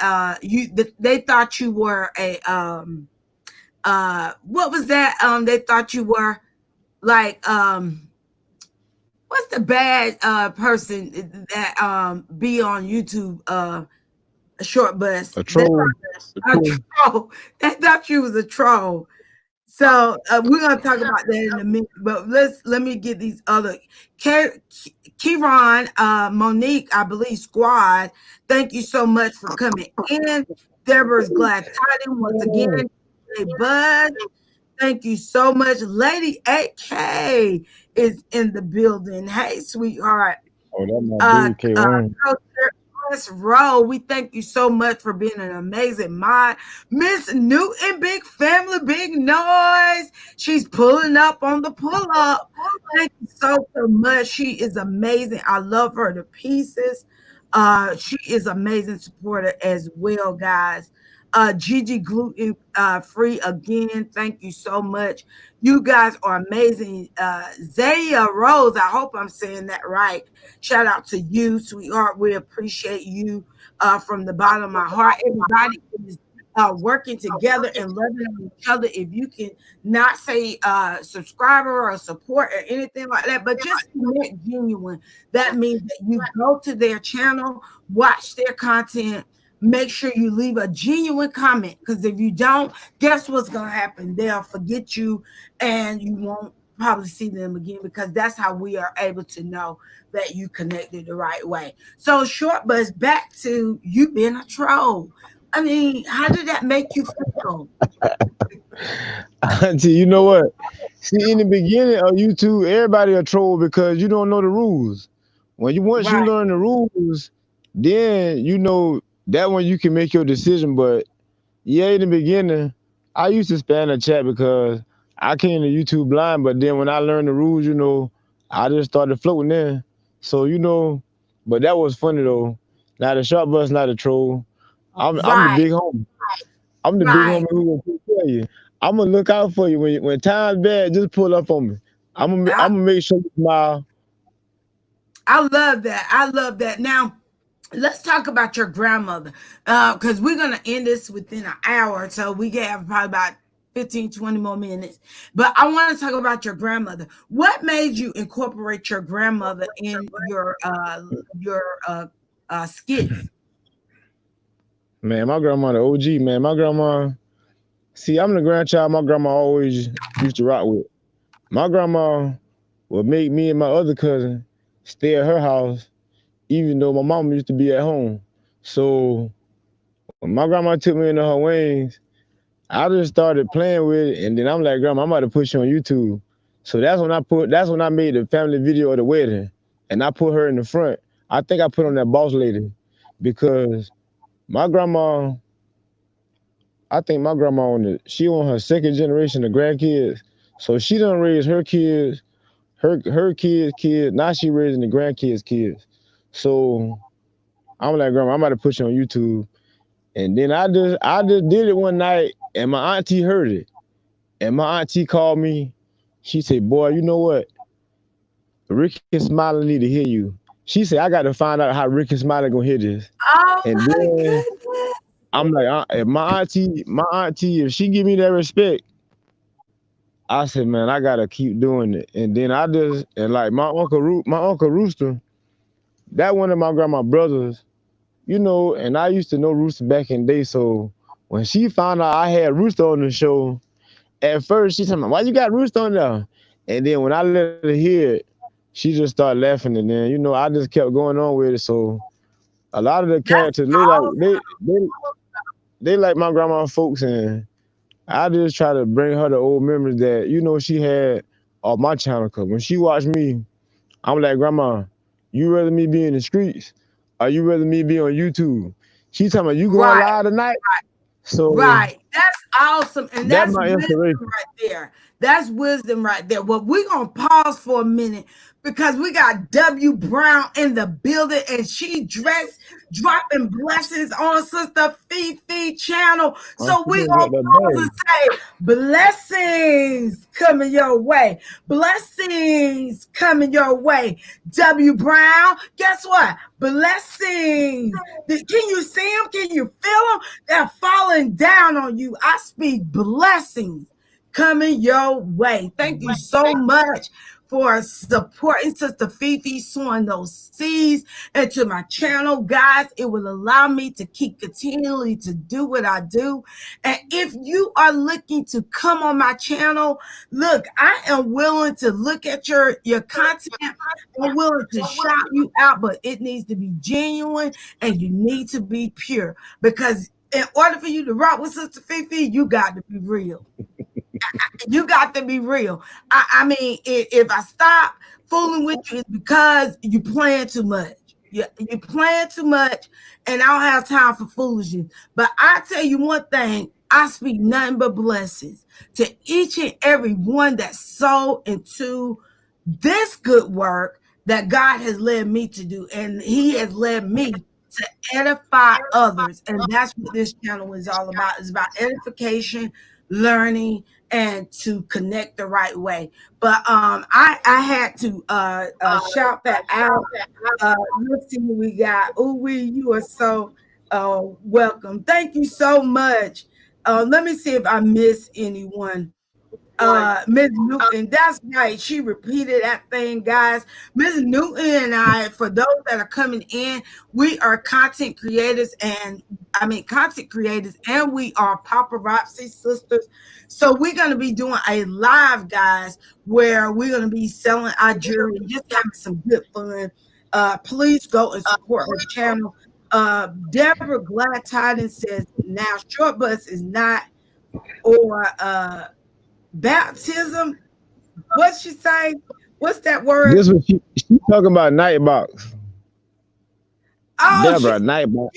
they thought you were a what was that they thought you were like what's the bad person that be on YouTube, a Short Bus, A they troll. A thought a troll. troll. They thought you was a troll. So we're gonna talk about that in a minute, but let me get these other Kieran, Monique, I believe Squad. Thank you so much for coming in. Deborah's glad tiding once again. Hey Bud, thank you so much. Lady 8K is in the building. Hey, sweetheart. Oh, that my Uh, dude, uh, K1. Coach Miss Rowe, we thank you so much for being an amazing mind. Miss Newton, big family, big noise. She's pulling up on the pull up. Thank you so much. She is amazing. I love her to pieces. She is amazing supporter as well, guys. Gigi gluten free again. Thank you so much. You guys are amazing. Zaya Rose, I hope I'm saying that right. Shout out to you, sweetheart. We appreciate you from the bottom of my heart. Everybody is working together and loving on each other. If you can not say subscriber or support or anything like that, but just connect genuine. That means that you go to their channel, watch their content, make sure you leave a genuine comment. Because if you don't, guess what's going to happen? They'll forget you and you won't probably see them again, because that's how we are able to know that you connected the right way. So Short Bus, back to you being a troll. I mean, how did that make you feel? Auntie, you know what? See, in the beginning of YouTube, everybody a troll because you don't know the rules. Once you Right, learn the rules, then you know that one you can make your decision. But yeah, in the beginning, I used to spam the chat because I came to YouTube blind. But then when I learned the rules, I just started floating in. So but that was funny though. Now the short bus not a troll. I'm the right, big homie. I'm the big right. homie who will take care of you. I'm gonna look out for you when time's bad. Just pull up on me. I, I'm gonna make sure you smile. I love that. I love that. Now, let's talk about your grandmother, because we're going to end this within an hour. So we have probably about 15, 20 more minutes. But I want to talk about your grandmother. What made you incorporate your grandmother in your skits? Man, my grandma the OG. Man, my grandma. See, I'm the grandchild. My grandma always used to rock with. My grandma would make me and my other cousin stay at her house, even though my mom used to be at home. So when my grandma took me into her wings, I just started playing with it, and then I'm like, Grandma, I'm about to put you on YouTube. So that's when I made the family video of the wedding, and I put her in the front. I think I put on that boss lady because my grandma, I think my grandma she on her second generation of grandkids, so she done raised her kids, her kids. Now she raising the grandkids' kids. So I'm like, Grandma, I'm about to put you on YouTube, and then I just did it one night, and my auntie heard it. And my auntie called me. She said, "Boy, you know what? Rick and Smiley need to hear you." She said, "I got to find out how Rick and Smiley gonna hear this." Oh And my then goodness. I'm like, if my auntie, if she give me that respect, I said, man, I gotta keep doing it. And then and like my uncle Rooster, that one of my grandma brothers, and I used to know Rooster back in the day. So when she found out I had Rooster on the show, at first she told me, "Why you got Rooster on there?" And then when I let her hear it, she just started laughing, and then I just kept going on with it. So a lot of the That's characters awesome. they like my grandma folks, and I just try to bring her the old memories that she had off my channel. Cause when she watch me, I'm like, Grandma, you rather me be in the streets or you rather me be on YouTube? She talking about you going Right. live tonight. So Right. That's awesome. And that's that's my wisdom inspiration. right there. That's wisdom right there. Well, we're going to pause for a minute because we got W. Brown in the building and she dressed dropping blessings on Sister Fefe channel. So She we're gonna going get to the pause and bag. say, blessings coming your way. Blessings coming your way. W. Brown, guess what? Blessings. Can you see them? Can you feel them? They're falling down on you. I speak blessings coming your way. Thank you so much for supporting Sister Fefe, sowing those seeds into my channel. Guys, it will allow me to keep continually to do what I do. And if you are looking to come on my channel, look, I am willing to look at your content. I'm willing to shout you out, but it needs to be genuine and you need to be pure because in order for you to rock with Sister Fefe, you got to be real. You got to be real. I mean, if I stop fooling with you, it's because you playing too much. You playing too much, and I don't have time for foolishness. But I tell you one thing: I speak nothing but blessings to each and every one that sow into this good work that God has led me to do, and He has led me to edify others, and that's what this channel is all about. It's about edification, learning, and to connect the right way. But I had to shout that out. Let's see what we got. Oh, you are so welcome. Thank you so much. Let me see if I miss anyone. Ms. Newton, that's right. She repeated that thing, guys. Ms. Newton and I, for those that are coming in, we are content creators, and we are paparazzi sisters. So we're gonna be doing a live, guys, where we're gonna be selling our jewelry and just having some good fun. Please go and support her channel. Deborah Glad Tidings says now short bus is not or baptism. What's she say? What's that word? This was she talking about Nightbox. Oh, she. Deborah, Nightbox.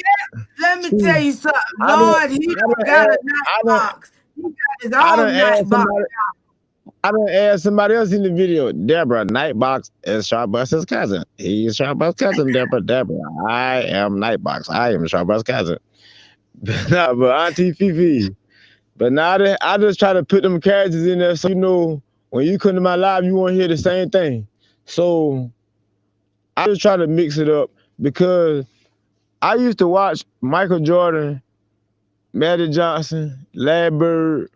Let me tell She, you something. I done, Lord, he I don't done, got a asked, night I done, box. He got his I done own night asked box. somebody. I done asked somebody else in the video. Deborah, Nightbox is Sharpbust's cousin. He's Sharpbust's cousin. Deborah. I am Nightbox. I am Sharpbust's cousin. Nah, but Auntie Fifi. But now I just try to put them characters in there so you know when you come to my live, you won't hear the same thing. So I just try to mix it up because I used to watch Michael Jordan, Magic Johnson, Larry Bird,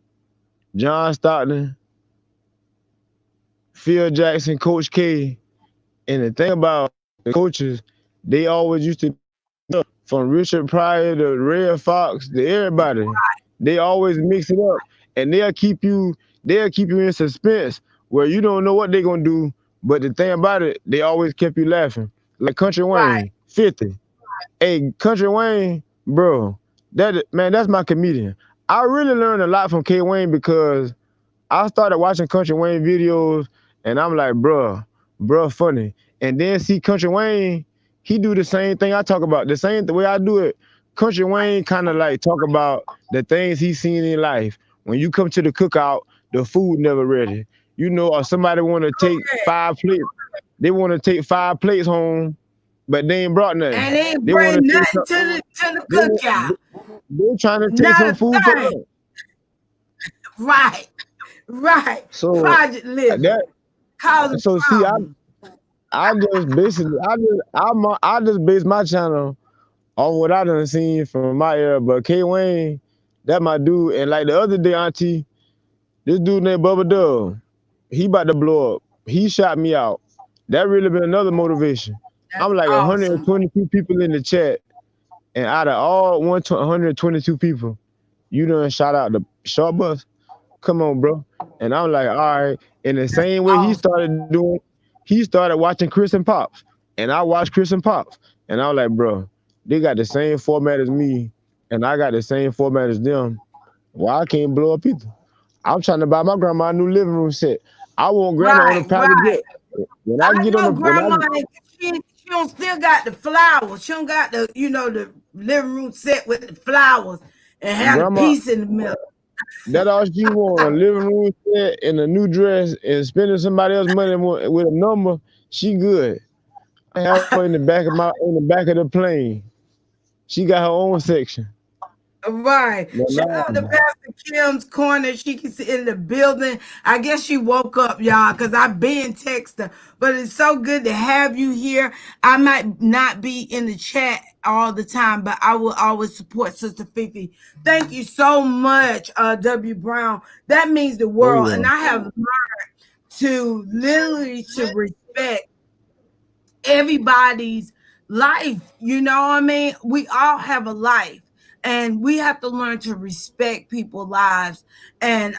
John Stockton, Phil Jackson, Coach K. And the thing about the coaches, they always used to from Richard Pryor to Red Fox to everybody. They always mix it up, and they'll keep you in suspense where you don't know what they're gonna do. But the thing about it, they always kept you laughing. Like Country Right. Wayne, 50. Hey, Country Wayne, bro, that man, that's my comedian. I really learned a lot from K Wayne because I started watching Country Wayne videos, and I'm like, bruh, funny. And then see Country Wayne, he do the same thing I talk about. The way I do it. Country Wayne kind of like talk about the things he's seen in life. When you come to the cookout, the food never ready. You know, or somebody want to take Correct. 5 plates. They want to take 5 plates home, but they ain't brought nothing. And they ain't They want to bring take nothing some. to the They want, cookout. they trying to take Not some a food for thing. us. Right. Right. So Project living. that. Causing So see, problems. I just basically I just base my channel on what I done seen from my era. But K Wayne, that my dude. And like the other day, Auntie, this dude named Bubba Dub, he about to blow up. He shot me out. That really been another motivation. That's I'm like awesome. 122 people in the chat, and out of all 122 people, you done shot out the short bus. Come on, bro. And I'm like, all right. In the That's same way awesome. he started watching Chris and Pops. And I watched Chris and Pops. And I was like, bro, they got the same format as me, and I got the same format as them. Why I can't blow up either? I'm trying to buy my grandma a new living room set. I want grandma on a Right, pound of right. jet. When I I get on know the when grandma she don't still got the flowers. She don't got the the living room set with the flowers and have the grandma, piece in the middle. that all she want, a living room set and a new dress and spending somebody else's money with a number, she good. I have her in the back of the plane. She got her own section. Right. But Shout out to no, Pastor Kim's corner. She can sit in the building. I guess she woke up, y'all, because I've been texting her. But it's so good to have you here. I might not be in the chat all the time, but I will always support Sister Fefe. Thank you so much, W. Brown. That means the oh world. yeah, And I have learned to literally to respect everybody's life. You know what I mean? We all have a life and we have to learn to respect people's lives and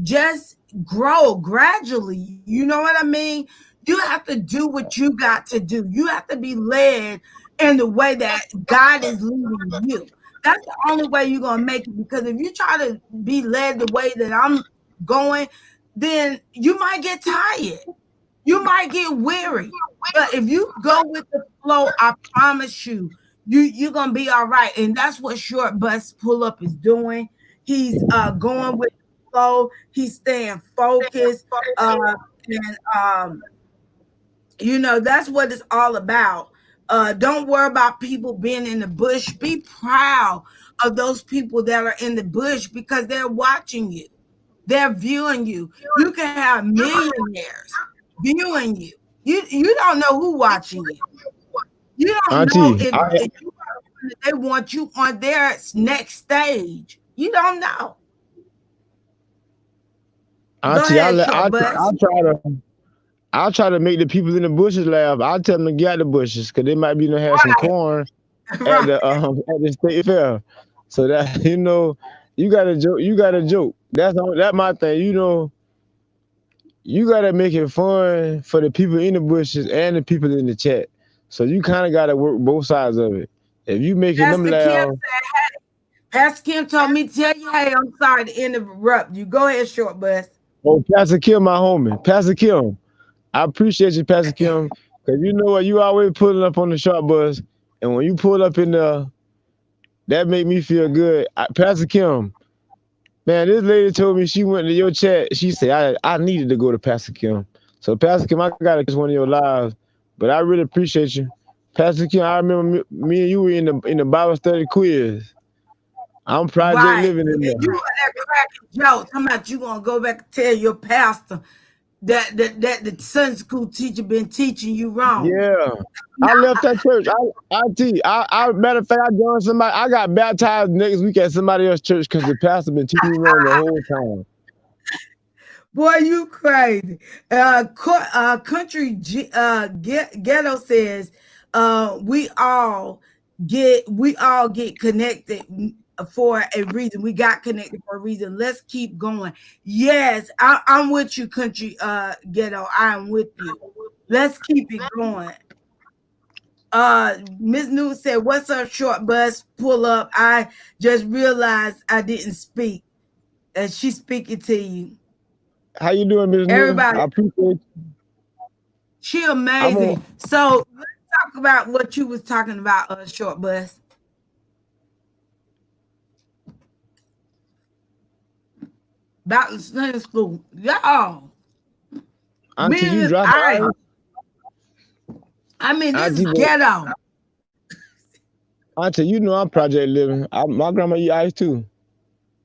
just grow gradually. You know what I mean? You have to do what you got to do. You have to be led in the way that God is leading you. That's the only way you're going to make it, because if you try to be led the way that I'm going, then you might get tired, you might get weary. But if you go with the flow, I promise you, you're gonna be all right. And that's what short bus pull up is doing. He's going with the flow, he's staying focused, and that's what it's all about. Don't worry about people being in the bush. Be proud of those people that are in the bush because they're watching you. They're viewing you. You can have millionaires viewing you. You don't know who watching you. You don't know auntie, if they want you on their next stage. You don't know. Go auntie, ahead, short bus. I'll try to make the people in the bushes laugh. I'll tell them to get out the bushes because they might be gonna have some Right, corn right. at the state fair. So that you got to joke. You got to joke. That my thing. You got to make it fun for the people in the bushes and the people in the chat. So you kind of got to work both sides of it. If you making them Pastor Kim laugh, said, Pastor Kim told me to tell you, hey, I'm sorry to interrupt you. Go ahead, short bus. oh Pastor Kim, my homie, Pastor Kim, I appreciate you, Pastor Kim, because you know what, you always pulling up on the short bus, and when you pull up in the, that make me feel good. Pastor Kim, man, this lady told me she went to your chat. She said I needed to go to Pastor Kim. So Pastor Kim, I gotta catch one of your lives. But I really appreciate you. Pastor Kim, I remember me and you were in the Bible study quiz. I'm Project Right. Living in And you there. got that cracking joke. Talking about you gonna go back and tell your pastor that the Sunday school teacher been teaching you wrong. Yeah. I left that church. Matter of fact, I joined somebody. I got baptized next week at somebody else's church because the pastor been teaching me wrong the whole time. Boy, you crazy. Country ghetto says we all get connected for a reason. We got connected for a reason. Let's keep going. Yes, I'm with you, country ghetto. I am with you. Let's keep it going. Miss New said, "What's up, short bus? Pull up. I just realized I didn't speak." And she's speaking to you. How you doing, Miss New? Everybody, I appreciate you. she I'm on. amazing. So let's talk about what you was talking about, short bus. About the Sunday school. Y'all, Auntie, me you and dropping I, ice? I mean, this is Auntie, but ghetto. Auntie, you know I'm Project Living. My grandma eat ice too.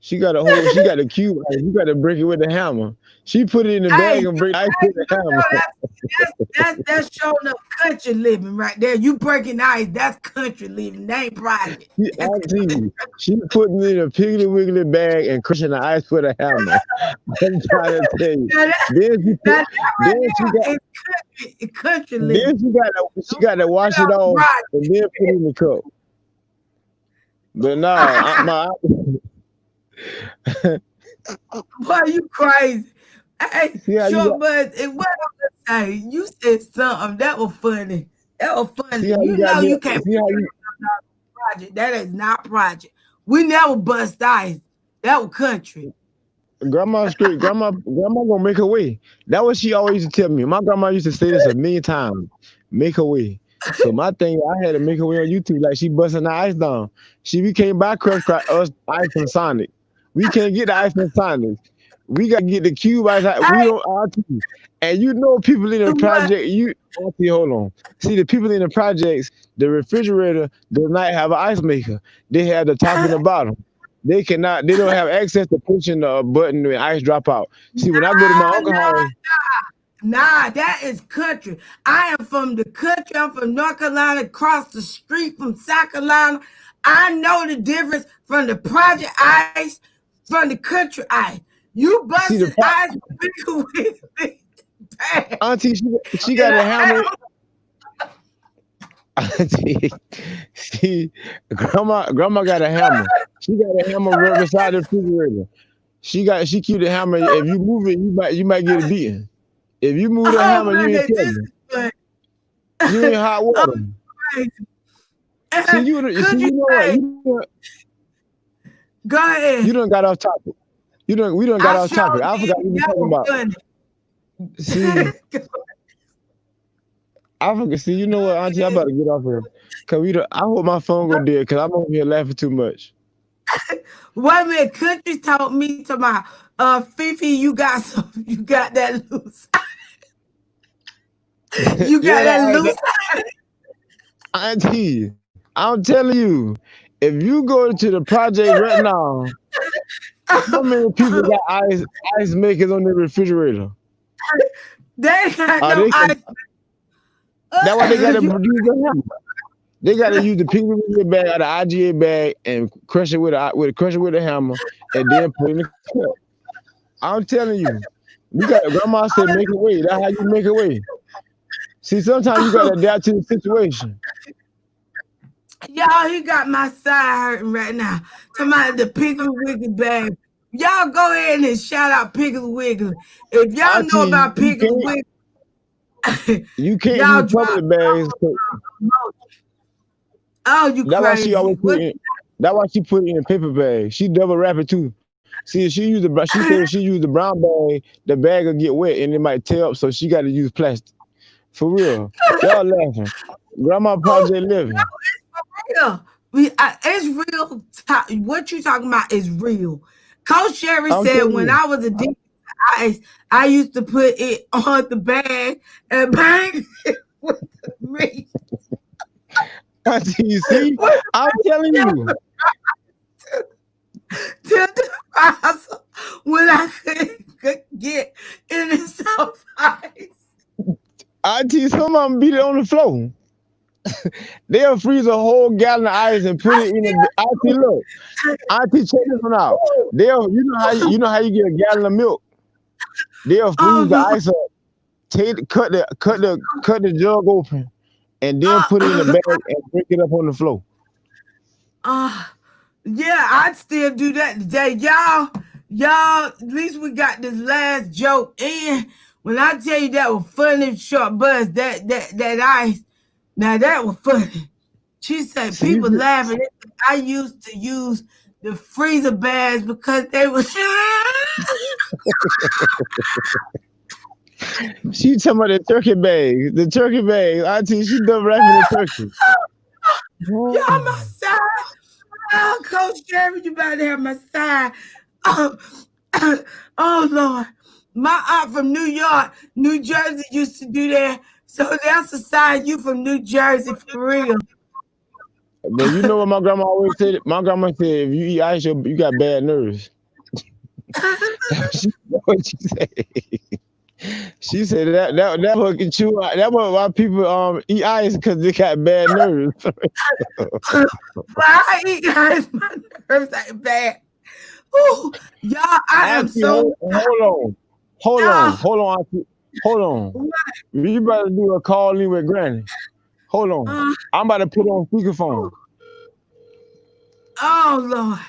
She got a cube ice. You got to break it with a hammer. She put it in the Hey, bag and break the ice with a know hammer. that's showing up country living right there. You breaking ice, that's country living. That ain't private. Auntie, she putting it in a piggly wiggly bag and crushing the ice with a hammer. I'm trying to tell you. Now that, Then she now put, that right then she got, there is country then living. she got to wash it off and then put it in the cup. But no, Boy, you crazy. Hey, see how you short got, bus, it what I'm gonna say. You said something that was funny. That was funny. see how you You got know me, you can't see how you, project. That is not project. We never bust ice. That was country. Grandma straight. Grandma gonna make her way. That what she always used to tell me. My grandma used to say this a million times. Make her way. So my thing, I had to make her way on YouTube. Like she busting the ice down. We can't buy us ice from Sonic. We can't get the ice from Sonic. We gotta get the cube ice. We Hey, don't RT. And you know people in the what? project. RT, hold on. See the people in the projects. The refrigerator does not have an ice maker. They have the top and the bottom. They cannot. They don't have access to pushing the button when ice drop out. See, when I go to my Nah, uncle's nah, house, nah. That is country. I am from the country. I'm from North Carolina, across the street from South Carolina. I know the difference from the project ice from the country ice. You see the busted ice bigger with me. auntie, she And got a hammer. Auntie, see, grandma got a hammer. She got a hammer right beside the refrigerator. She keep the hammer. If you move it, you might get it beaten. If you move that oh hammer, you man, ain't this killing. is good. You ain't hot Oh, water. crazy. See Could you you know what? say, go You ahead? done got off topic. We done got I off sure topic. I forgot did. what we were That talking was about. funny. See, I forget. See, you know what, Auntie? I about to get off here. Cause I hope my phone go dead. Cause I'm over here laughing too much. Wait a minute, Country told me to my Fifi, you got some, you got that loose, you got Yeah, that loose. Auntie. I'm telling you, if you go to the project right now, how many people got ice makers on their refrigerator? They got no They can. ice. That's why they got to You, produce the hammer. They got to use the piggy bag out of IGA bag and crush it with a hammer, and then put it in the cup. I'm telling you, grandma said make a way. That's how you make a way. See, sometimes you got to adapt to the situation. y'all, he got my side hurting right now. Talking about the Piggly Wiggly bag. Y'all go ahead and shout out Piggly Wiggly. If y'all know Auntie, about Piggly Wiggly, you can't y'all use drop public bags. oh, you That's why she crazy. always put What? it. That's why she put it in a paper bag. She double wrap it too. See, she said if she used the brown bag, the bag will get wet and it might tear up. So she got to use plastic. For real, y'all laughing. Grandma Oh, project living. yeah, it's real. What you talking about is real. Coach Sherry I'm said telling when you, I was addicted to ice, I used to put it on the bag and bang it with the meat. Auntie, you see, With I'm telling you, till the house when I could get in the soft ice. Auntie, some of them beat it on the floor. They'll freeze a whole gallon of ice and put I it in still a. Auntie, look, Auntie, check this one out. You know how you get a gallon of milk. They'll freeze oh the Lord. ice up, cut the jug open, and then put it in a Uh, bag and break it up on the floor. uh, yeah, I'd still do that today. Y'all, at least we got this last joke in. When I tell you that was funny, short buzz, that ice, now that was funny. She said See, people laughing. I used to use the freezer bags because they was she talking about the turkey bag. The turkey bag. Auntie, she done wrapping the turkey. y'all my Oh. side. Oh, Coach Jerry, you better have my side. Oh, oh Lord. My aunt from New York, New Jersey used to do that. So that's a sign you from New Jersey for real. But you know what my grandma always said? My grandma said, if you eat ice, you got bad nerves. That's what she said. She said that what can chew out. That what why people eat ice because they got bad nerves. Why I eat guys? My nerves ain't bad. Ooh, y'all, I am Auntie, so y'all. hold on, Auntie, hold on. We about to do a call in with Granny. Hold on, Uh, I'm about to put on speakerphone. oh Lord.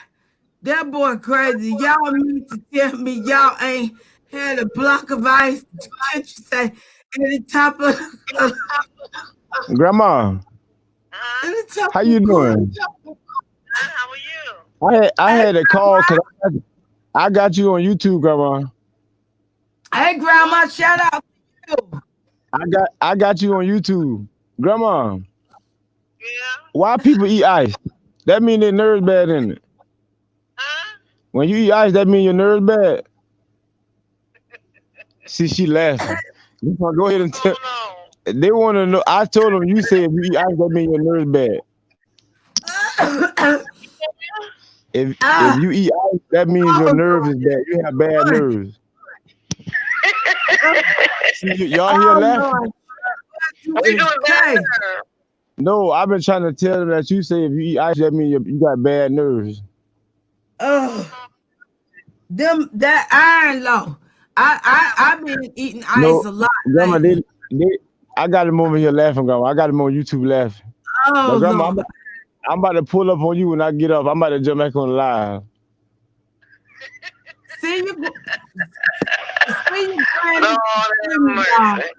That boy crazy. Y'all mean to tell me y'all ain't had a block of ice, can't you say, at the top of Grandma, at the top how of the you cooler? doing? How are you? I Hey, had a call because I got you on YouTube, Grandma. Hey, Grandma, shout out to you. I got you on YouTube, Grandma. Yeah. Why people eat ice? That mean their nerves bad in it. Huh? When you eat ice, that mean your nerves bad. See, she laughing. You wanna go ahead and What's tell. going on? They want to know. I told them you say if you eat ice, that mean your nerves bad. If Ah, you eat ice, that means your oh, nerves is bad. You have bad Lord. nerves. See, y'all here Oh, laughing? Lord. You What you is doing bad crazy. there? No, I've been trying to tell them that you say if you eat ice, that means you got bad nerves. Oh, that iron low. I've been eating ice No, a lot Grandma, lately. they I got them over here laughing, Grandma. I got them on YouTube laughing. But Oh, Grandma, Lord. I'm about to pull up on you when I get up. I'm about to jump back on live. See you, see you, Granny. Lord See have me, y'all. mercy.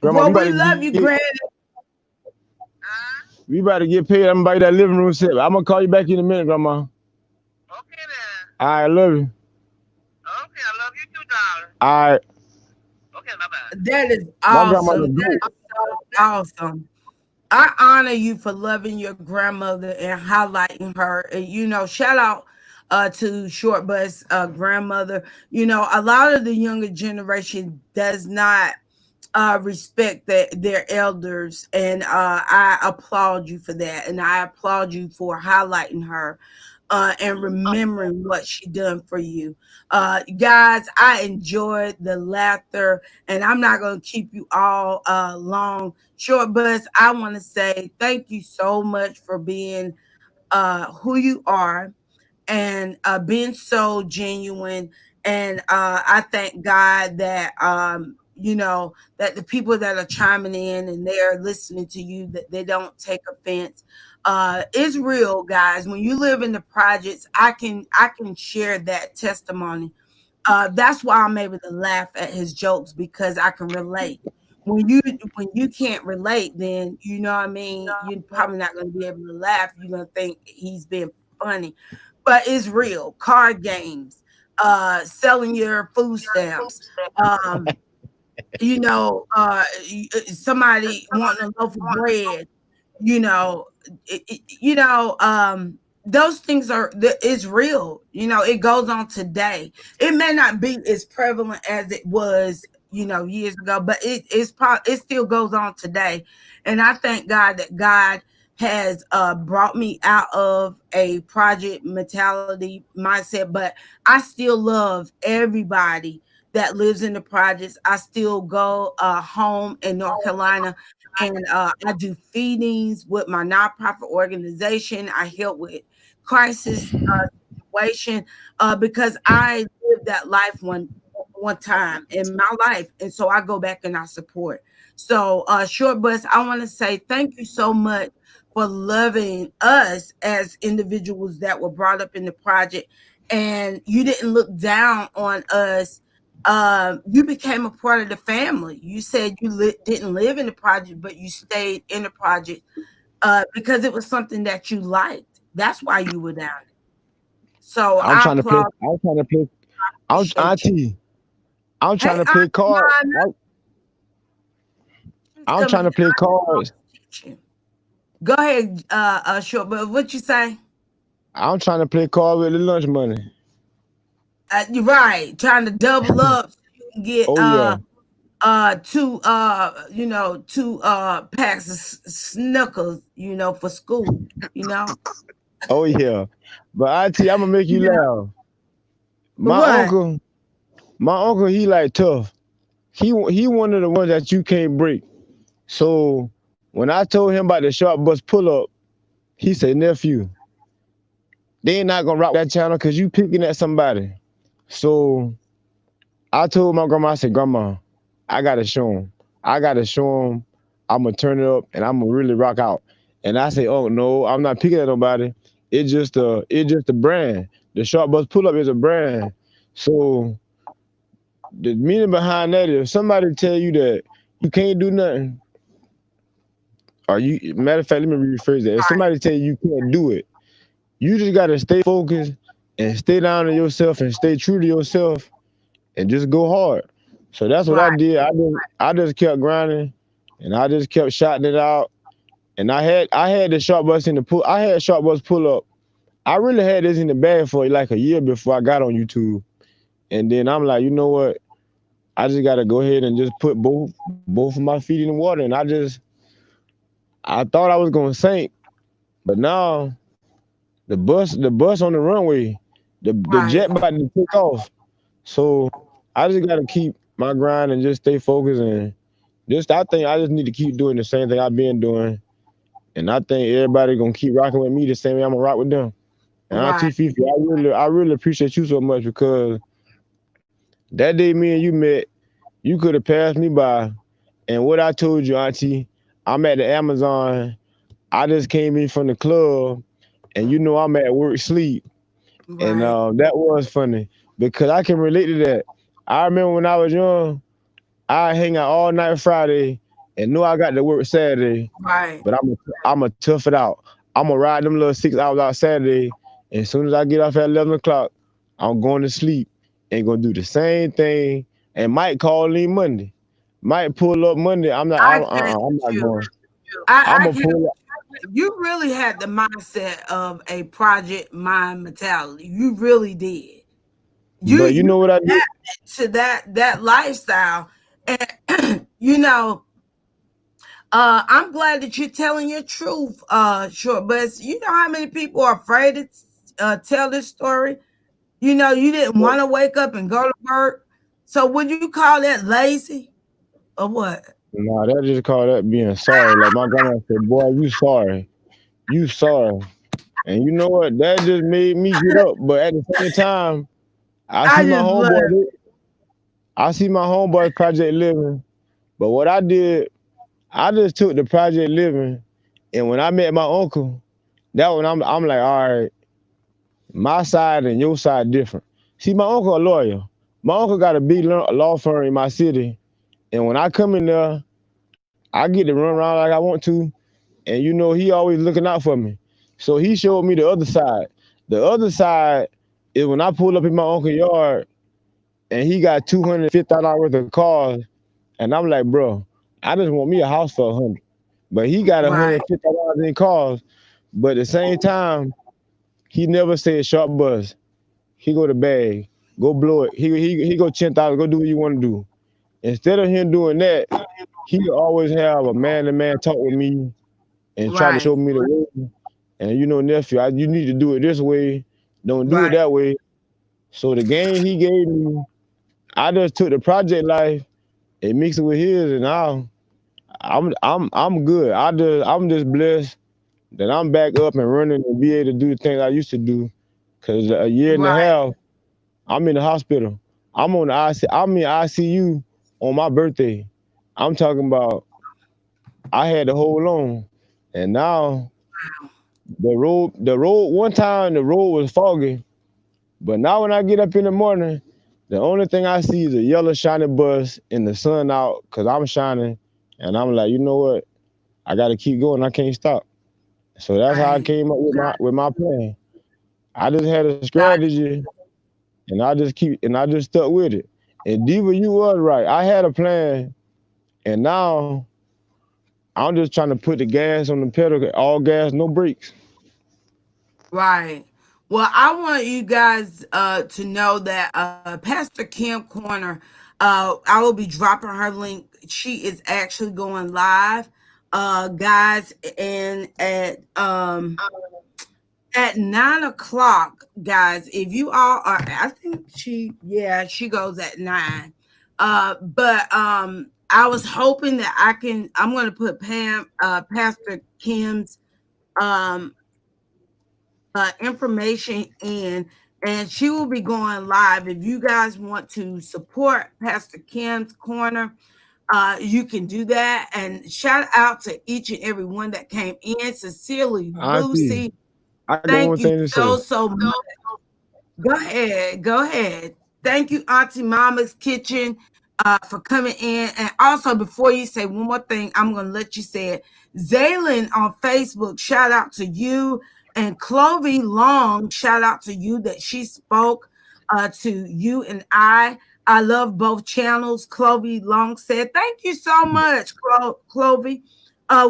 Grandma, Well, we love you, Granny. Huh? we about to get paid. I'm about that living room set. I'm gonna call you back in a minute, Grandma. Okay then. I love you. Okay, I love you too, darling. I Okay, bye bye. That is my grandma awesome. the That goat. is so awesome. I honor you for loving your grandmother and highlighting her. And shout out to Short Bus grandmother. A lot of the younger generation does not respect their elders, and I applaud you for that, and I applaud you for highlighting her and remembering what she done for you. Guys, I enjoyed the laughter, and I'm not going to keep you all long. Short Bus, I want to say thank you so much for being who you are and being so genuine. And I thank God that that the people that are chiming in and they're listening to you, that they don't take offense. It's real, guys. When you live in the projects, I can share that testimony. That's why I'm able to laugh at his jokes, because I can relate. When you can't relate, then you know what I mean, you're probably not going to be able to laugh. You're going to think he's being funny, but it's real. Card games, selling your food stamps, um, somebody wanting a loaf of bread, you know, it, it- you know, um, those things is real. It goes on today. It may not be as prevalent as it was, years ago, but it still goes on today. And I thank God that God has brought me out of a project mentality mindset, but I still love everybody that lives in the projects. I still go home in North Carolina, and I do feedings with my nonprofit organization. I help with crisis situation because I lived that life one time in my life, and so I go back and I support. So, Short Bus, I want to say thank you so much for loving us as individuals that were brought up in the project, and you didn't look down on us. You became a part of the family. You said you didn't live in the project, but you stayed in the project because it was something that you liked. That's why you were down there. So I'm I trying to play. applaud, I'm trying to play. appreciate you. Auntie. I'm Hey, trying to play Auntie cards. Nana, she's I'm coming. trying to play Auntie cards. wants to teach you. Go ahead, Short. But what you say? I'm trying to play cards with the lunch money. You're right. Trying to double up so you can get Oh yeah. two packs of snuckles, for school, Oh yeah. But Auntie, I'm gonna make you yeah. laugh. My What? uncle, my uncle, he like tough. He one of the ones that you can't break. So when I told him about the short bus pull up, he said, nephew, they ain't not gonna rock that channel because you picking at somebody. So I told my grandma, I said, Grandma, I gotta show him. I gotta show him. I'm gonna turn it up and I'm gonna really rock out. And I say, oh no, I'm not picking at nobody. It's just a brand. The short bus pull up is a brand. So the meaning behind that is somebody tell you that you can't do nothing, or you matter of fact, let me rephrase that. If somebody tell you you can't do it, you just gotta stay focused and stay down to yourself and stay true to yourself and just go hard. So that's what I Right. did. I just kept grinding and I just kept shouting it out. And I had the short bus in the pull. I had short bus pull up. I really had this in the bag for like a year before I got on YouTube. And then I'm like, you know what? I just gotta go ahead and just put both of my feet in the water. And I thought I was gonna sink, but now the bus on the runway, the Right. jet about to take off. So I just gotta keep my grind and just stay focused and just I think I just need to keep doing the same thing I've been doing. And I think everybody gonna keep rocking with me the same way I'm gonna rock with them. And Right. Auntie Fifi, I really appreciate you so much because that day me and you met, you could have passed me by. And what I told you, Auntie, I'm at the Amazon. I just came in from the club, and you know I'm at work sleep. And Right. that was funny because I can relate to that. I remember when I was young, I hang out all night Friday and know I got to work Saturday, Right. but I'm a tough it out. I'm gonna ride them little 6 hours out Saturday, and as soon as I get off at 11 o'clock, I'm going to sleep and gonna do the same thing. And might call in Monday, might pull up Monday. I'm not. I can't I'm with not you. going. I'm I gonna can't. pull. You really had the mindset of a project mind mentality. You really did. But you You know what I did? adapted to that lifestyle, and you know, I'm glad that you're telling your truth, short. But you know how many people are afraid to tell this story. You know, you didn't want to wake up and go to work. So would you call that lazy or what? Nah, that just call that being sorry. Like my grandma said, boy, you sorry. You sorry. And you know what? That just made me get up. But at the same time, I I see my just love. homeboy. I see my homeboys Project Living. But what I did, I just took the Project Living, and when I met my uncle, that one I'm like, all right, my side and your side different. See, my uncle a lawyer. My uncle got a big law firm in my city, and when I come in there, I get to run around like I want to, and you know he always looking out for me. So he showed me the other side. The other side is when I pull up in my uncle's yard and he got $250 worth of cars, and I'm like, bro, I just want me a house for 100. But he got Right, $150 in cars. But at the same time, he never said sharp buzz. He go to bag, go blow it. He go 10,000, go do what you want to do. Instead of him doing that, he always have a man to man talk with me and try to right, show me the way. And you know, nephew, you need to do it this way. Don't do it right, that way. So the game he gave me, I just took the project life and mixed it with his, and now I'm good. I'm just blessed that I'm back up and running and be able to do the things I used to do. Cause a year and a right, half, I'm in the hospital. I'm in ICU on my birthday. I'm talking about I had to hold on, and now the road. One time the road was foggy, but now when I get up in the morning, the only thing I see is a yellow shiny bus and the sun out, cause I'm shining, and I'm like, you know what? I got to keep going. I can't stop. So that's how I right. came up with my plan. I just had a Got strategy, and I just stuck with it. And Diva, you was right. I had a plan, and now I'm just trying to put the gas on the pedal, all gas, no brakes. right. Well, I want you guys to know that Pastor Kim Corner, I will be dropping her link. She is actually going live, guys, and at 9 o'clock, guys. If you all are, I think she goes at 9. But I was hoping that I'm going to put Pastor Kim's um information in, and she will be going live. If you guys want to support Pastor Kim's Corner, you can do that. And shout out to each and every one that came in. Sincerely, Auntie, Lucy, I got one thank you thing to so, say. so much. Go ahead. Go ahead. Thank you, Auntie Mama's Kitchen, for coming in. And also, before you say one more thing, I'm going to let you say it. Zaylin on Facebook, shout out to you. And Clovey Long, shout out to you that she spoke to you and I. I love both channels. Clovey Long said, "Thank you so much, Clovey.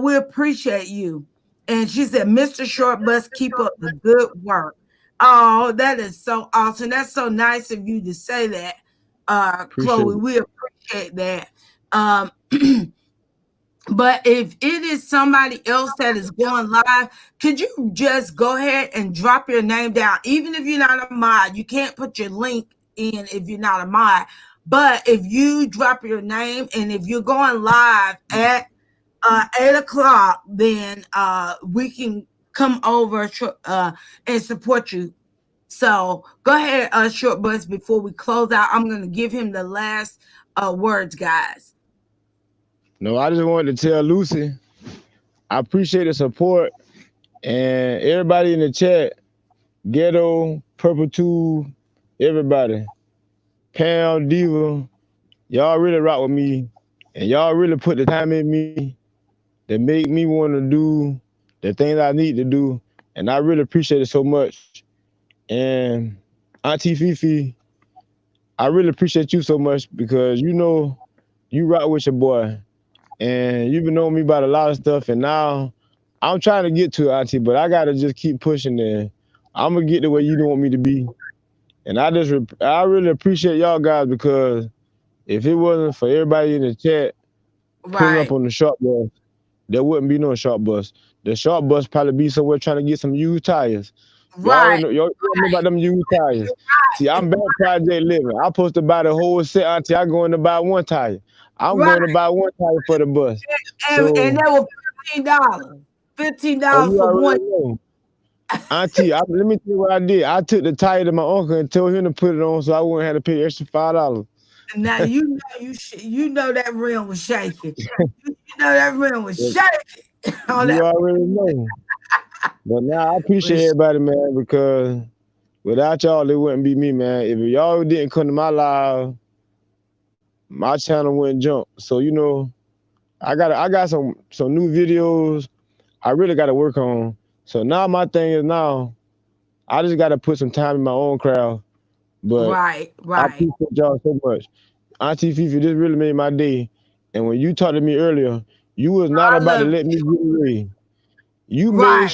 We appreciate you." And she said, "Mr. Short Bus, keep up the good work." Oh, that is so awesome. That's so nice of you to say that, Appreciate Chloe. it. We appreciate that. Um, but if it is somebody else that is going live, could you just go ahead and drop your name down? Even if you're not a mod, you can't put your link in if you're not a mod. But if you drop your name and if you're going live at 8 o'clock, then we can come over and support you. So go ahead, Short Bus. Before we close out, I'm going to give him the last words, guys. No, I just wanted to tell Lucy, I appreciate the support and everybody in the chat, Ghetto, Purple Tube, everybody, Pam, Diva, y'all really rock with me, and y'all really put the time in me that make me want to do the things I need to do, and I really appreciate it so much. And Auntie Fefe, I really appreciate you so much because you rock with your boy, and you've been knowing me about a lot of stuff, and now I'm trying to get to it, Auntie, but I gotta just keep pushing, and I'm gonna get the way you want me to be. And I really appreciate y'all guys because if it wasn't for everybody in the chat pulling up Right, on the short bus, there wouldn't be no short bus. The short bus probably be somewhere trying to get some used tires. right, Y'all know about them used tires. See, I'm back project living. I'm supposed to buy the whole set, Auntie. I'm going to buy one tire. I'm right. going to buy one tire for the bus. And So, that was $15. $15 oh, you for one. already know. Auntie, let me tell you what I did. I took the tire to my uncle and told him to put it on so I wouldn't have to pay extra $5. Now you know you know that rim was shaking. You know that rim was But shaking on you that already know. But now I appreciate was everybody, man, because without y'all, it wouldn't be me, man. If y'all didn't come to my live, my channel wouldn't jump. So I got some new videos I really got to work on. So now my thing is now I just got to put some time in my own craft. But right, I right. appreciate y'all so much. Auntie Fefe, this really made my day. And when you talked to me earlier, you was not I about to love let me get away. right,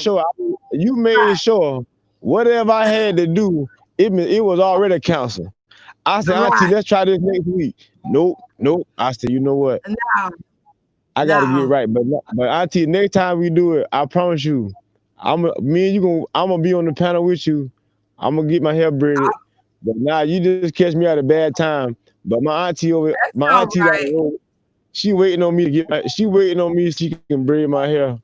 You made sure whatever I had to do, it was already canceled. I said, Auntie, right. let's try this next week. Nope, nope. I said, you know what? Now, I got to get now, right. But Auntie, next time we do it, I promise you, me and you I'm gonna be on the panel with you. I'm gonna get my hair braided. But now you just catch me at a bad time. But that's my all auntie down the right. road, she waiting on me so she can braid my hair.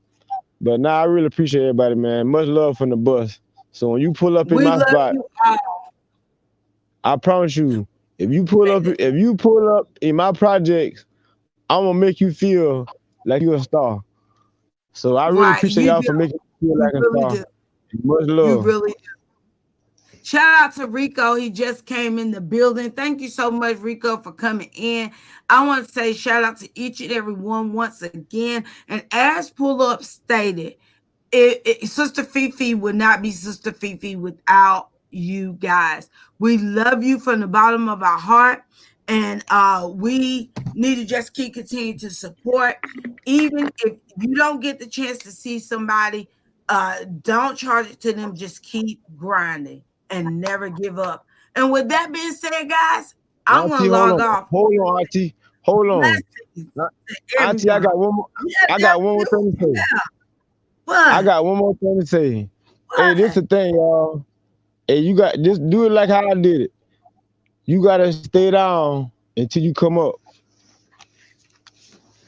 But now I really appreciate everybody, man. Much love from the bus. So when you pull up in We my love spot, you all. I promise you, if you pull up in my projects, I'm gonna make you feel like you're a star. So I really Right, appreciate you y'all do. for making me feel You like a really star. do. Much You love. really Shout out to Rico. He just came in the building. Thank you so much, Rico, for coming in. I want to say shout out to each and every one once again. And as Pull Up stated, Sister Fefe would not be Sister Fefe without you guys. We love you from the bottom of our heart. And we need to just keep continuing to support. Even if you don't get the chance to see somebody, don't charge it to them. Just keep grinding and never give up. And with that being said, guys, I'm Auntie, gonna hold log on. off. Hold on, Auntie. Hold on. Blessings Uh, to Auntie, everyone. Yeah, I yeah, got one more thing to say. yeah. I What? got one more thing to say. Hey, this What? the thing, y'all. Hey, you got just do it like how I did it. You gotta stay down until you come up.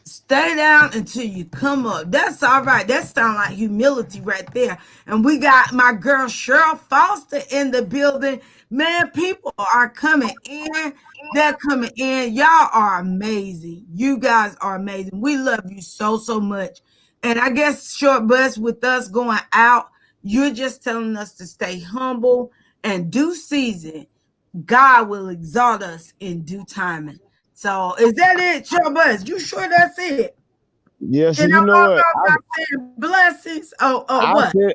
Stay down until you come up. That's all right. That sounds like humility right there. And we got my girl Cheryl Foster in the building. Man, people are coming in. They're coming in. Y'all are amazing. You guys are amazing. We love you so, so much. And I guess short bus with us going out, you're just telling us to stay humble and due season. God will exalt us in due timing. So is that it, Short Bus? You sure that's it? Yeah, Can see, I you know walk what? off by saying blessings? Oh, I what? said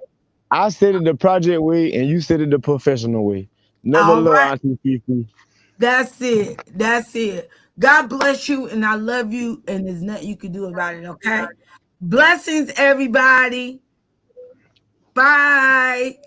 I said it the project way, and you said it the professional way. Never All love right. Auntie Fefe. That's it. That's it. God bless you, and I love you, and there's nothing you can do about it, okay? Blessings, everybody. Bye.